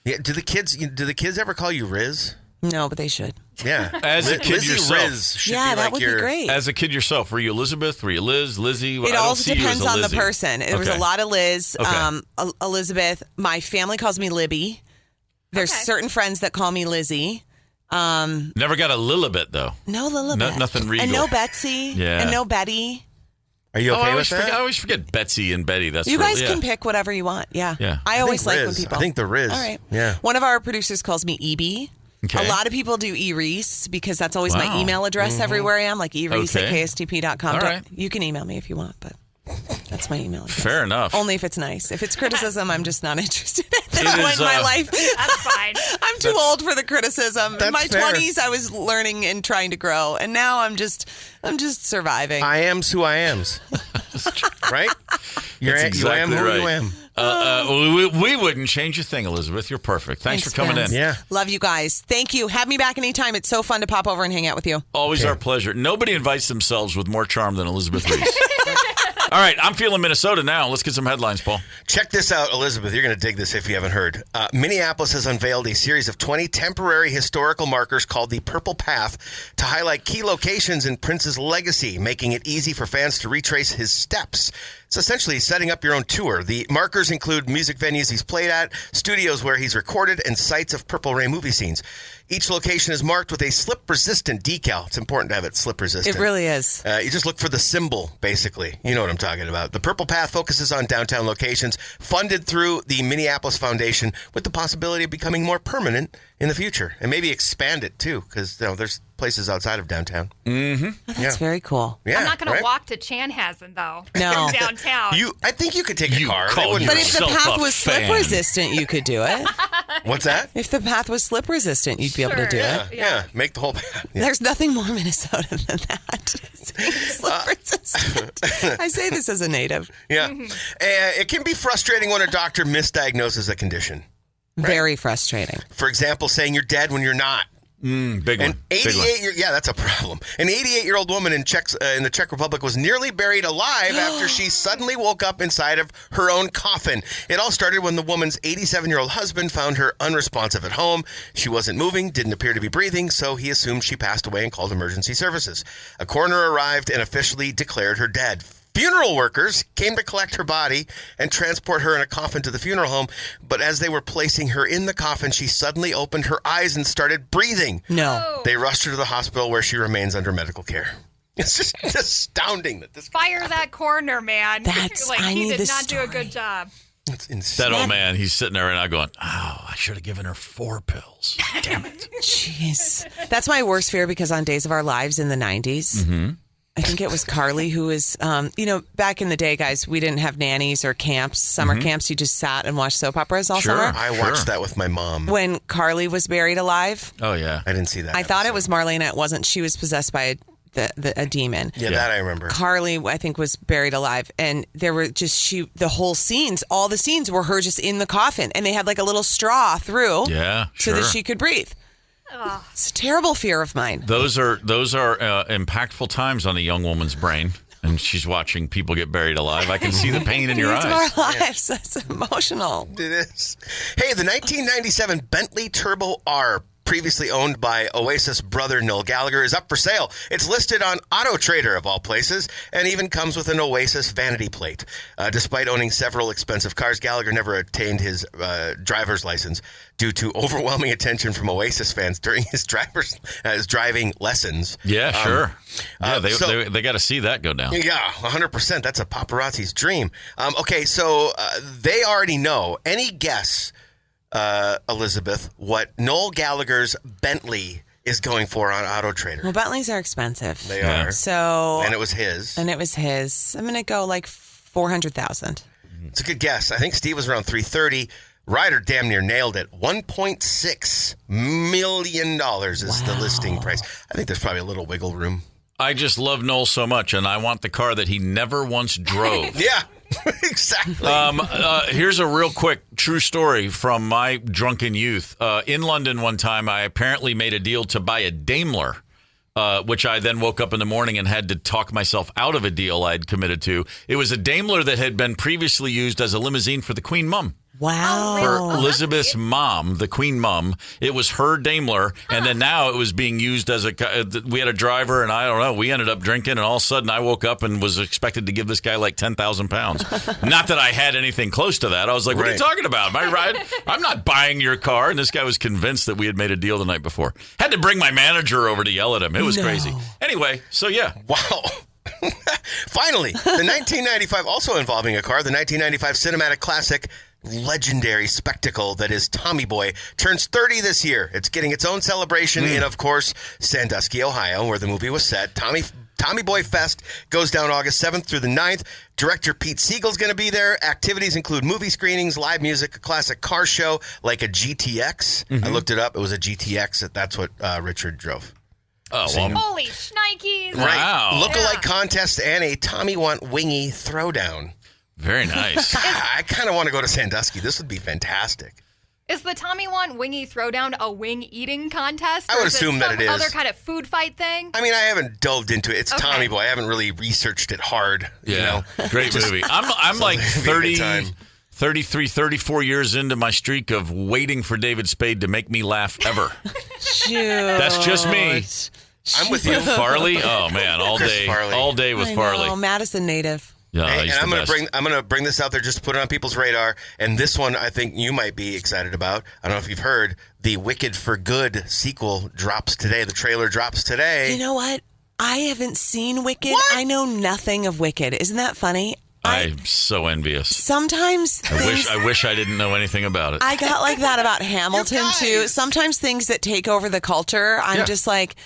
Yeah. Do the kids ever call you Riz? No, but they should. Yeah. As a kid Lizzie yourself. Riz should be that like would be great. As a kid yourself, were you Elizabeth? Were you Liz? Lizzie? It all depends on the person. There was a lot of Liz, Okay. Elizabeth. My family calls me Libby. There's certain friends that call me Lizzie. Never got a Lilibet, though. No Lilibet. Nothing regal. And no Betsy. Yeah. And no Betty. Are you okay with that? I always forget Betsy and Betty. That's you guys can pick whatever you want. Yeah. I always like when people. I think the Riz. All right. Yeah. One of our producers calls me EB. Okay. A lot of people do Ries because that's always my email address everywhere I am, like eries at kstp.com. All right. You can email me if you want, but that's my email address. Fair enough. Only if it's nice. If it's criticism, I'm just not interested at this It point is, in my life. That's fine. I'm too old for the criticism. In my fair. 20s, I was learning and trying to grow, and now I'm just surviving. I am's who I am's. Right? That's exactly you am who right. you am. We wouldn't change a thing, Elizabeth. You're perfect. Thanks for coming friends. in. Yeah. Love you guys. Thank you. Have me back anytime. It's so fun to pop over and hang out with you. Always our pleasure. Nobody invites themselves with more charm than Elizabeth Ries. All right, I'm feeling Minnesota now. Let's get some headlines, Paul. Check this out, Elizabeth. You're going to dig this if you haven't heard. Minneapolis has unveiled a series of 20 temporary historical markers called the Purple Path to highlight key locations in Prince's legacy, making it easy for fans to retrace his steps. It's essentially setting up your own tour. The markers include music venues he's played at, studios where he's recorded, and sites of Purple Rain movie scenes. Each location is marked with a slip-resistant decal. It's important to have it slip-resistant. It really is. You just look for the symbol, basically. You know what I'm talking about. The Purple Path focuses on downtown locations, funded through the Minneapolis Foundation, with the possibility of becoming more permanent in the future. And maybe expand it, too, because there's places outside of downtown. Mm-hmm. Oh, that's very cool. Yeah, I'm not going to walk to Chanhassen, though. No. Downtown. I think you could take a car. call But if the path was fan. slip-resistant, you could do it. What's that? If the path was slip-resistant, you'd be able to do it. Yeah, make the whole path. Yeah. There's nothing more Minnesota than that. Slip-resistant. I say this as a native. Yeah. It can be frustrating when a doctor misdiagnoses a condition. Very frustrating. For example, saying you're dead when you're not. Big one. An 88 that's a problem. An 88-year-old woman in the Czech Republic was nearly buried alive after she suddenly woke up inside of her own coffin. It all started when the woman's 87-year-old husband found her unresponsive at home. She wasn't moving, didn't appear to be breathing, so he assumed she passed away and called emergency services. A coroner arrived and officially declared her dead. Funeral workers came to collect her body and transport her in a coffin to the funeral home. But as they were placing her in the coffin, she suddenly opened her eyes and started breathing. No. They rushed her to the hospital where she remains under medical care. It's just astounding that this. Fire that coroner, man. I he need did this not story. do a good job. That's insane. That old man, he's sitting there right now going, oh, I should have given her 4 pills. Damn it. Jeez. That's my worst fear because on Days of Our Lives in the 90s, I think it was Carly who was, back in the day, guys, we didn't have nannies or camps, summer camps. You just sat and watched soap operas all summer. I watched that with my mom. When Carly was buried alive. Oh, yeah. I didn't see that. I thought it was Marlena. It wasn't. She was possessed by a demon. Yeah, that I remember. Carly, I think, was buried alive. And there were just, all the scenes were her just in the coffin. And they had like a little straw through. Yeah, so that she could breathe. Oh. It's a terrible fear of mine. Those are impactful times on a young woman's brain, and she's watching people get buried alive. I can see the pain in your eyes. It's our lives. That's emotional. It is. Hey, the 1997 Bentley Turbo R, previously owned by Oasis brother Noel Gallagher, is up for sale. It's listed on Auto Trader, of all places, and even comes with an Oasis vanity plate. Despite owning several expensive cars, Gallagher never attained his driver's license due to overwhelming attention from Oasis fans during his driving lessons. Yeah, sure. They got to see that go down. Yeah, 100%. That's a paparazzi's dream. Okay, so they already know. Any guess, Elizabeth, what Noel Gallagher's Bentley is going for on Auto Trader? Well, Bentleys are expensive. They are. So, and it was his. I'm going to go like $400,000. It's a good guess. I think Steve was around 330. Ryder damn near nailed it. $1.6 million is the listing price. I think there's probably a little wiggle room. I just love Noel so much, and I want the car that he never once drove. Yeah, exactly. Here's a real quick true story from my drunken youth. In London one time, I apparently made a deal to buy a Daimler, which I then woke up in the morning and had to talk myself out of a deal I'd committed to. It was a Daimler that had been previously used as a limousine for the Queen Mum. Wow. For Elizabeth's mom, the Queen Mum, it was her Daimler, and then now it was being used as we had a driver, and I don't know, we ended up drinking, and all of a sudden I woke up and was expected to give this guy like 10,000 pounds. Not that I had anything close to that. I was like, what are you talking about? Am I right? I'm not buying your car. And this guy was convinced that we had made a deal the night before. Had to bring my manager over to yell at him. It was crazy. Anyway, so yeah. Wow. Finally, the 1995, also involving a car, the 1995 cinematic classic, legendary spectacle that is Tommy Boy, turns 30 this year. It's getting its own celebration in, of course, Sandusky, Ohio, where the movie was set. Tommy Boy Fest goes down August 7th through the 9th. Director Pete Siegel's going to be there. Activities include movie screenings, live music, a classic car show like a GTX. I looked it up. It was a GTX. That's what Richard drove. Oh, well, holy shnikes. Right. Wow. Lookalike contest and a Tommy Want Wingy throwdown. Very nice. I kind of want to go to Sandusky. This would be fantastic. Is the Tommy Want Wingy throwdown a wing eating contest? I would assume that it is. Other kind of food fight thing? I mean, I haven't delved into it. It's Tommy Boy. I haven't really researched it hard. Yeah. Great movie. I'm like 33, 34 years into my streak of waiting for David Spade to make me laugh ever. Shoot. That's just me. I'm with you. Farley? Oh, man. All day with Farley. Oh, Madison native. Yeah, and I'm going to bring this out there just to put it on people's radar. And this one I think you might be excited about. I don't know if you've heard, the Wicked for Good sequel drops today. The trailer drops today. You know what? I haven't seen Wicked. What? I know nothing of Wicked. Isn't that funny? I'm so envious. Sometimes I wish I didn't know anything about it. I got like that about Hamilton too. Sometimes things that take over the culture, I'm just like,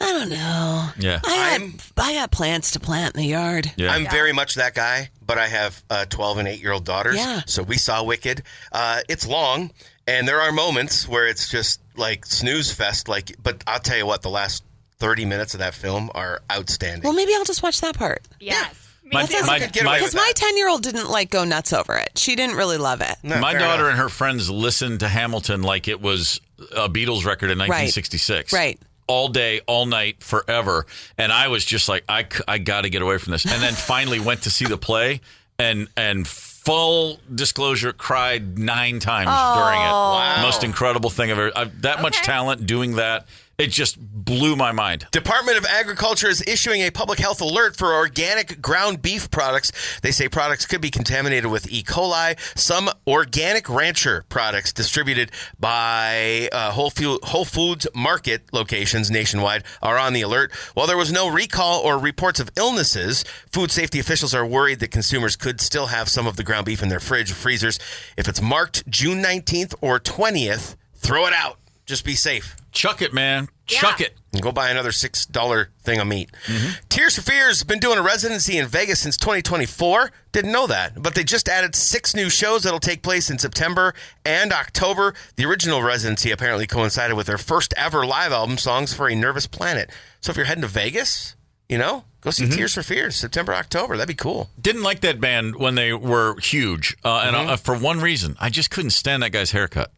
I don't know. Yeah. I got plants to plant in the yard. Yeah. I'm very much that guy, but I have 12 and 8-year-old daughters. Yeah. So we saw Wicked. It's long, and there are moments where it's just like snooze fest. But I'll tell you what, the last 30 minutes of that film are outstanding. Well, maybe I'll just watch that part. Yes. Because my 10-year-old didn't like go nuts over it. She didn't really love it. No, my daughter and her friends listened to Hamilton like it was a Beatles record in 1966. Right. All day, all night, forever. And I was just like, I got to get away from this. And then finally went to see the play and full disclosure, cried 9 times during it. Wow. Most incredible thing I've ever. That much talent doing that. It just blew my mind. Department of Agriculture is issuing a public health alert for organic ground beef products. They say products could be contaminated with E. coli. Some organic rancher products distributed by Whole Foods market locations nationwide are on the alert. While there was no recall or reports of illnesses, food safety officials are worried that consumers could still have some of the ground beef in their fridge or freezers. If it's marked June 19th or 20th, throw it out. Just be safe. Chuck it, man. Chuck it. And go buy another $6 thing of meat. Tears for Fears has been doing a residency in Vegas since 2024. Didn't know that. But they just added 6 new shows that'll take place in September and October. The original residency apparently coincided with their first ever live album, Songs for a Nervous Planet. So if you're heading to Vegas, go see Tears for Fears, September, October. That'd be cool. Didn't like that band when they were huge. And for one reason, I just couldn't stand that guy's haircut.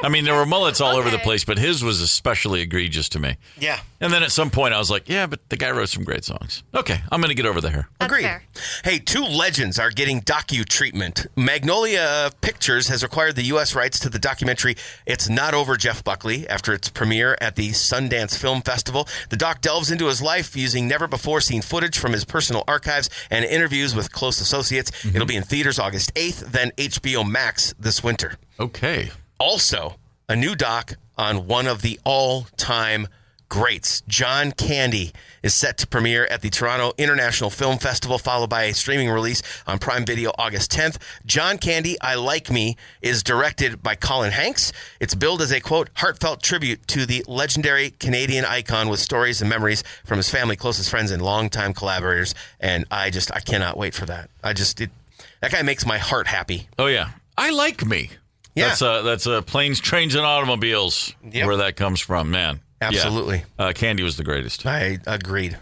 I mean, there were mullets all over the place, but his was especially egregious to me. Yeah. And then at some point, I was like, yeah, but the guy wrote some great songs. Okay, I'm going to get over the hair. Agreed. Fair. Hey, 2 legends are getting docu-treatment. Magnolia Pictures has acquired the U.S. rights to the documentary It's Not Over Jeff Buckley after its premiere at the Sundance Film Festival. The doc delves into his life using never-before-seen footage from his personal archives and interviews with close associates. It'll be in theaters August 8th, then HBO Max this winter. Okay. Also, a new doc on one of the all-time greats. John Candy is set to premiere at the Toronto International Film Festival, followed by a streaming release on Prime Video August 10th. John Candy, I Like Me, is directed by Colin Hanks. It's billed as a, quote, heartfelt tribute to the legendary Canadian icon with stories and memories from his family, closest friends, and longtime collaborators. And I cannot wait for that. That guy makes my heart happy. Oh, yeah. I Like Me. Yeah. That's Planes, Trains, and Automobiles, where that comes from, man. Absolutely. Yeah. Candy was the greatest. I agreed.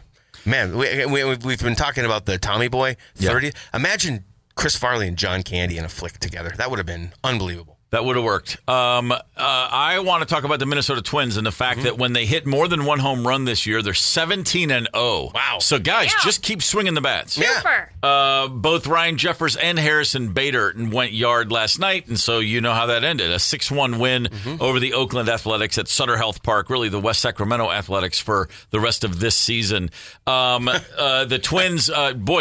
Man, we've been talking about the Tommy Boy 30. Yeah. Imagine Chris Farley and John Candy in a flick together. That would have been unbelievable. That would have worked. I want to talk about the Minnesota Twins and the fact that when they hit more than one home run this year, they're 17-0. Wow. So, guys, just keep swinging the bats. Super. Both Ryan Jeffers and Harrison Bader went yard last night, and so you know how that ended. A 6-1 win over the Oakland Athletics at Sutter Health Park, really the West Sacramento Athletics for the rest of this season. The Twins,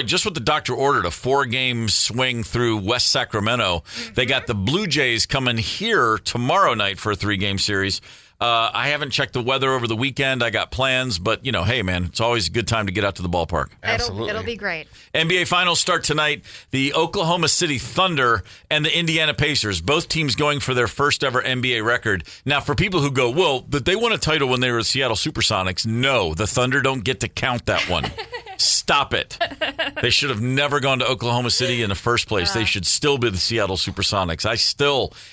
just what the doctor ordered, a 4-game swing through West Sacramento. They got the Blue Jays coming here tomorrow night for a 3-game series. I haven't checked the weather over the weekend. I got plans, but, hey, man, it's always a good time to get out to the ballpark. Absolutely. It'll be great. NBA Finals start tonight. The Oklahoma City Thunder and the Indiana Pacers, both teams going for their first ever NBA record. Now, for people who go, well, that they won a title when they were the Seattle Supersonics, no, the Thunder don't get to count that one. Stop it. They should have never gone to Oklahoma City in the first place. They should still be the Seattle Supersonics.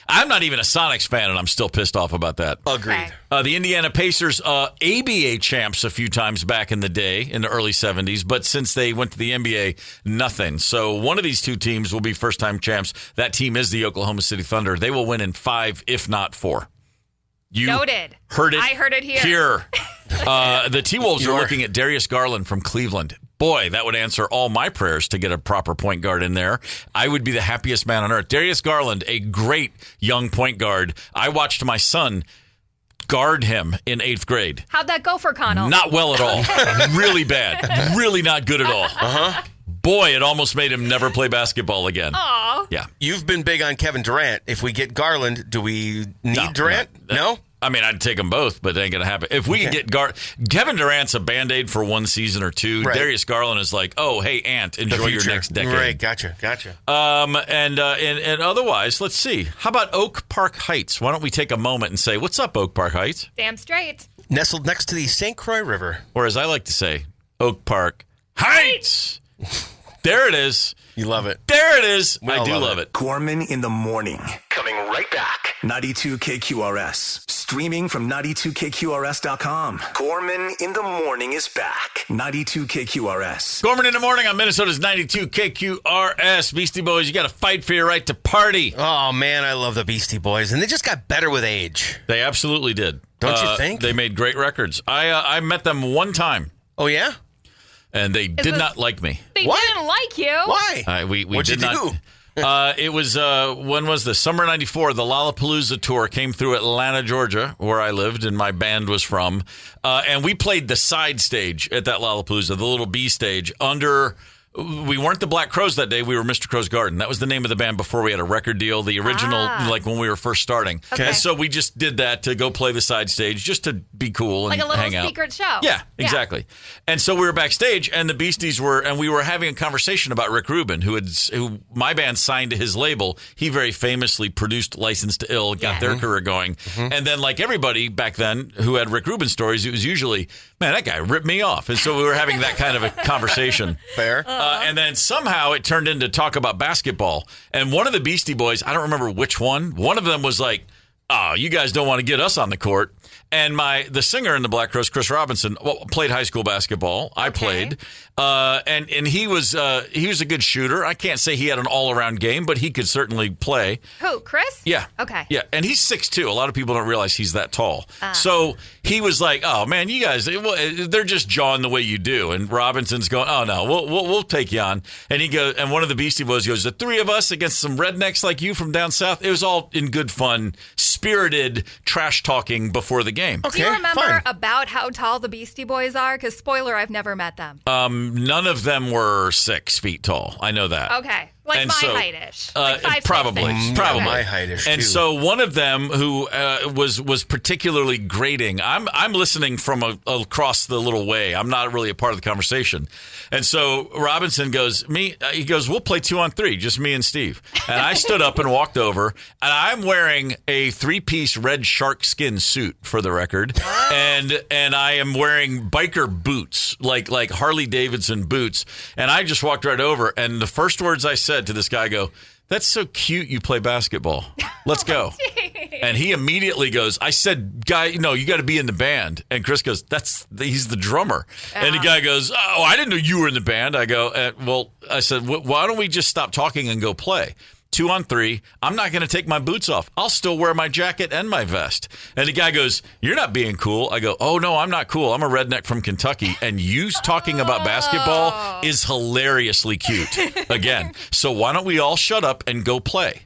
I'm not even a Sonics fan, and I'm still pissed off about that. Agreed. The Indiana Pacers, ABA champs a few times back in the day, in the early 70s, but since they went to the NBA, nothing. So one of these two teams will be first-time champs. That team is the Oklahoma City Thunder. They will win in 5, if not 4. You Noted. Heard it. I heard it here. The T-Wolves are looking at Darius Garland from Cleveland. Boy, that would answer all my prayers to get a proper point guard in there. I would be the happiest man on earth. Darius Garland, a great young point guard. I watched my son guard him in 8th grade. How'd that go for Connell? Not well at all. Really bad. Really not good at all. Boy, it almost made him never play basketball again. Aw. Yeah. You've been big on Kevin Durant. If we get Garland, do we need Durant? No? I mean, I'd take them both, but it ain't going to happen. If we can get Kevin Durant's a Band-Aid for 1 season or 2. Right. Darius Garland is like, oh, hey, Ant, enjoy your next decade. Right, gotcha. And otherwise, let's see. How about Oak Park Heights? Why don't we take a moment and say, what's up, Oak Park Heights? Damn straight. Nestled next to the St. Croix River. Or as I like to say, Oak Park Heights. There it is. You love it. There it is. I do love it. Gorman in the morning. Coming right back. 92 KQRS. Streaming from 92KQRS.com. Gorman in the morning is back. 92 KQRS. Gorman in the morning on Minnesota's 92 KQRS. Beastie Boys, you got to fight for your right to party. Oh, man, I love the Beastie Boys. And they just got better with age. They absolutely did. Don't you think? They made great records. I met them one time. Oh, yeah? And they did not like me. They didn't like you? Why? We What'd did you not. do? It was, when was this? Summer 94, the Lollapalooza tour came through Atlanta, Georgia, where I lived and my band was from. And we played the side stage at that Lollapalooza, the little B stage, we weren't the Black Crowes that day. We were Mr. Crow's Garden. That was the name of the band before we had a record deal, the original, like when we were first starting. Okay. And so we just did that to go play the side stage just to be cool and hang out. Like a little secret show. Yeah, exactly. And so we were backstage and the Beasties and we were having a conversation about Rick Rubin, who my band signed to his label. He very famously produced License to Ill, got their career going. And then like everybody back then who had Rick Rubin stories, it was usually, man, that guy ripped me off. And so we were having that kind of a conversation. Fair. And then somehow it turned into talk about basketball. And one of the Beastie Boys, I don't remember which one of them was like, oh, you guys don't want to get us on the court. And the singer in the Black Crowes, Chris Robinson, played high school basketball. I played. And he was a good shooter. I can't say he had an all-around game, but he could certainly play. Who, Chris? Yeah. Okay. Yeah, and he's 6'2". A lot of people don't realize he's that tall. So he was like, oh, man, you guys, they're just jawing the way you do. And Robinson's going, oh, no, we'll take you on. And he goes, and one of the Beastie Boys goes, the three of us against some rednecks like you from down south. It was all in good fun, spirited trash talking before the game. Okay, do you remember about how tall the Beastie Boys are? Because, spoiler, I've never met them. None of them were 6 feet tall. I know that. Okay. Like and my so, height-ish. Like 5, probably. 6 inch. Probably. My height-ish, and too. so one of them who was particularly grating, I'm listening from across the little way. I'm not really a part of the conversation. And so Robinson goes, he goes, we'll play 2-on-3, just me and Steve. And I stood up and walked over, and I'm wearing a 3-piece red shark skin suit, for the record. And I am wearing biker boots, like Harley Davidson boots. And I just walked right over, and the first words I said to this guy go, that's so cute you play basketball. Let's go. And he immediately goes, I said, guy, no, you got to be in the band. And Chris goes, he's the drummer. And the guy goes, oh, I didn't know you were in the band. I go, well, I said, why don't we just stop talking and go play? 2-on-3. I'm not going to take my boots off. I'll still wear my jacket and my vest. And the guy goes, you're not being cool. I go, oh, no, I'm not cool. I'm a redneck from Kentucky. And you talking about basketball is hilariously cute. Again. So why don't we all shut up and go play?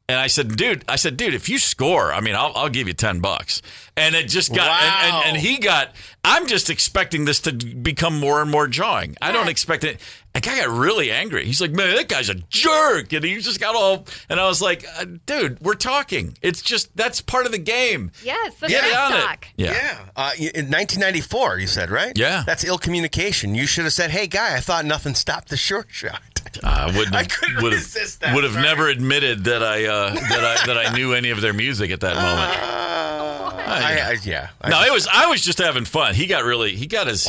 And I said, dude, if you score, I mean, I'll give you $10. And it just got, and he got, I'm just expecting this to become more and more jawing. I don't expect it. The guy got really angry. He's like, man, that guy's a jerk. And he just got all, and I was like, dude, we're talking. It's just, that's part of the game. Yes, the Get on talk. it. Yeah. In 1994, you said, right? Yeah. That's ill communication. You should have said, hey, guy, I thought nothing stopped the short shot. I would have Sorry. never admitted that I knew any of their music at that moment. I was just having fun. He got his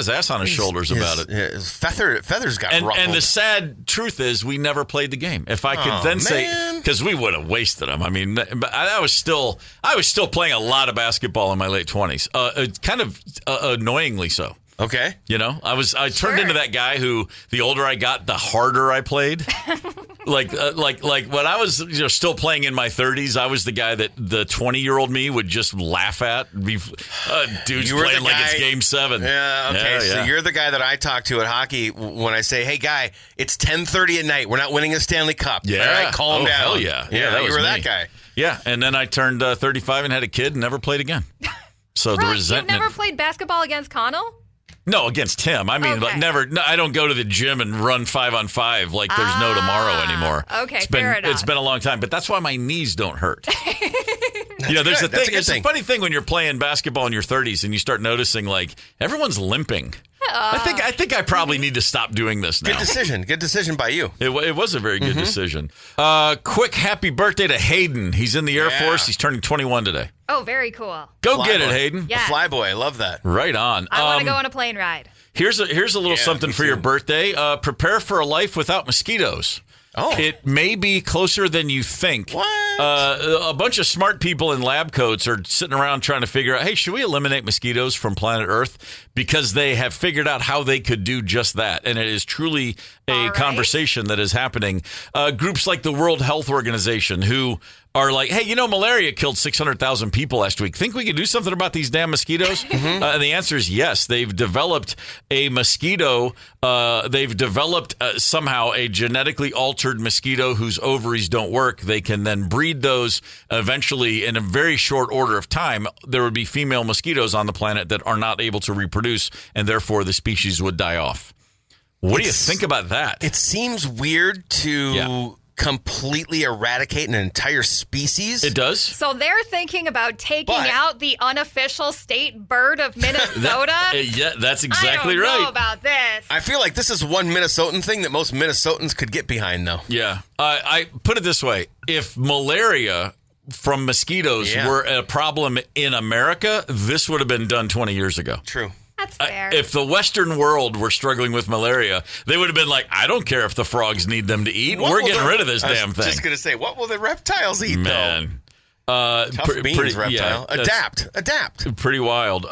ass on his shoulders about it. His feathers got ruffled. And the sad truth is, we never played the game. If I could say, because we would have wasted them. I mean, but I was still playing a lot of basketball in my late 20s, kind of annoyingly so. Okay. You know, I turned into that guy who, the older I got, the harder I played. like when I was still playing in my 30s, I was the guy that the 20-year-old me would just laugh at. Dude's playing like it's Game 7. Yeah, okay. So you're the guy that I talk to at hockey when I say, hey, guy, it's 10:30 at night. We're not winning a Stanley Cup. Yeah. All right, calm down. Hell yeah. Yeah, you were me. that guy. Yeah, and then I turned 35 and had a kid and never played again. So the resentment. You've never played basketball against Connell? No, against him. I mean, okay. never. No, I don't go to the gym and run 5-on-5 like there's no tomorrow anymore. Okay, fair enough. It's been a long time, but that's why my knees don't hurt. There's a thing. It's a funny thing when you're playing basketball in your 30s and you start noticing like everyone's limping. I think I probably need to stop doing this now. Good decision by you. It was a very good decision. Quick happy birthday to Hayden. He's in the Air Force. He's turning 21 today. Oh, very cool. Go get it, Hayden. Yes. Flyboy, I love that. Right on. I want to go on a plane ride. Here's a little something for your birthday. Prepare for a life without mosquitoes. Oh. It may be closer than you think. What? A bunch of smart people in lab coats are sitting around trying to figure out, hey, should we eliminate mosquitoes from planet Earth? Because they have figured out how they could do just that. And it is truly a conversation that is happening. Groups like the World Health Organization, who are like, hey, malaria killed 600,000 people last week. Think we could do something about these damn mosquitoes? And the answer is yes. They've developed a mosquito. They've developed somehow a genetically altered mosquito whose ovaries don't work. They can then breed those eventually in a very short order of time. There would be female mosquitoes on the planet that are not able to reproduce, and therefore the species would die off. What do you think about that? It seems weird to completely eradicate an entire species. It does. So they're thinking about taking out the unofficial state bird of Minnesota? That's exactly right. I don't know about this. I feel like this is one Minnesotan thing that most Minnesotans could get behind, though. Yeah. I put it this way. If malaria from mosquitoes were a problem in America, this would have been done 20 years ago. True. That's fair. If the Western world were struggling with malaria, they would have been like, I don't care if the frogs need them to eat. We're getting rid of this damn thing. I was just going to say, what will the reptiles eat, though? Tough beans, reptile. Adapt. Pretty wild.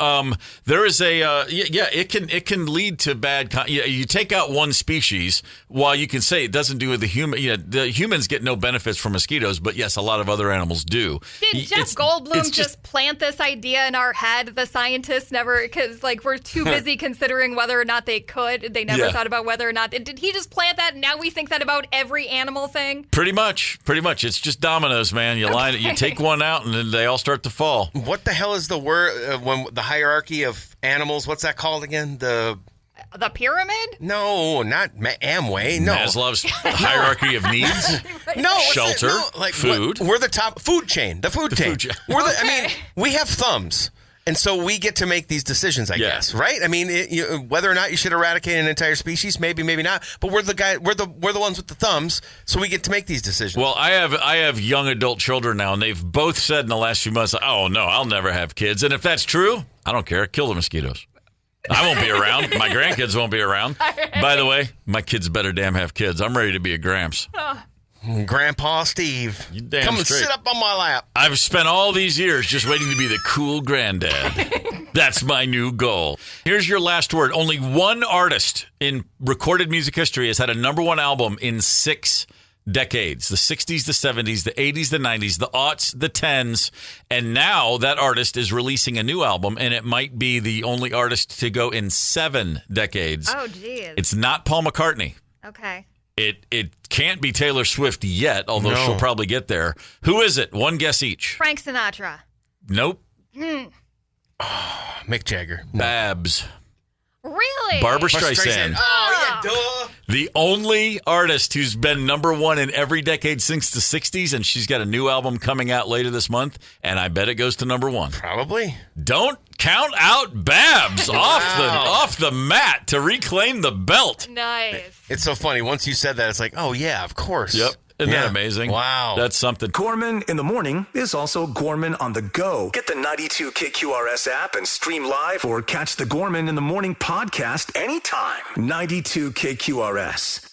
There is it can lead to bad. You take out one species, while you can say it doesn't do with the human. The humans get no benefits from mosquitoes, but yes, a lot of other animals do. Did Jeff Goldblum just plant this idea in our head? The scientists never, because we're too busy considering whether or not they could. They never thought about whether or not. Did he just plant that? And now we think that about every animal thing. Pretty much. It's just dominoes, man. You line it. You take one out and then they all start to fall. What the hell is the word when the hierarchy of animals? What's that called again? The pyramid? No, not Amway. No, Maslow's hierarchy of needs. No, shelter, food. We're the top food chain. The food chain. I mean, we have thumbs. And so we get to make these decisions, I guess, right? I mean, whether or not you should eradicate an entire species, maybe not. But we're the ones with the thumbs, so we get to make these decisions. Well, I have young adult children now, and they've both said in the last few months, "Oh no, I'll never have kids." And if that's true, I don't care. Kill the mosquitoes. I won't be around. My grandkids won't be around. By the way, my kids better damn have kids. I'm ready to be a gramps. Grandpa Steve, come and sit up on my lap. I've spent all these years just waiting to be the cool granddad. That's my new goal. Here's your last word. Only one artist in recorded music history has had a #1 album in 6 decades. The 60s, the 70s, the 80s, the 90s, the aughts, the 10s. And now that artist is releasing a new album, and it might be the only artist to go in 7 decades. Oh, geez. It's not Paul McCartney. Okay. It can't be Taylor Swift yet, although she'll probably get there. Who is it? One guess each. Frank Sinatra. Nope. Mick Jagger. Babs. Really? Barbara Streisand. Oh, yeah, duh. The only artist who's been #1 in every decade since the 60s, and she's got a new album coming out later this month, and I bet it goes to #1. Probably. Don't count out Babs off the mat to reclaim the belt. Nice. It's so funny. Once you said that, it's like, oh, yeah, of course. Yep. Isn't that amazing? Wow. That's something. Gorman in the morning is also Gorman on the go. Get the 92 KQRS app and stream live or catch the Gorman in the morning podcast anytime. 92 KQRS.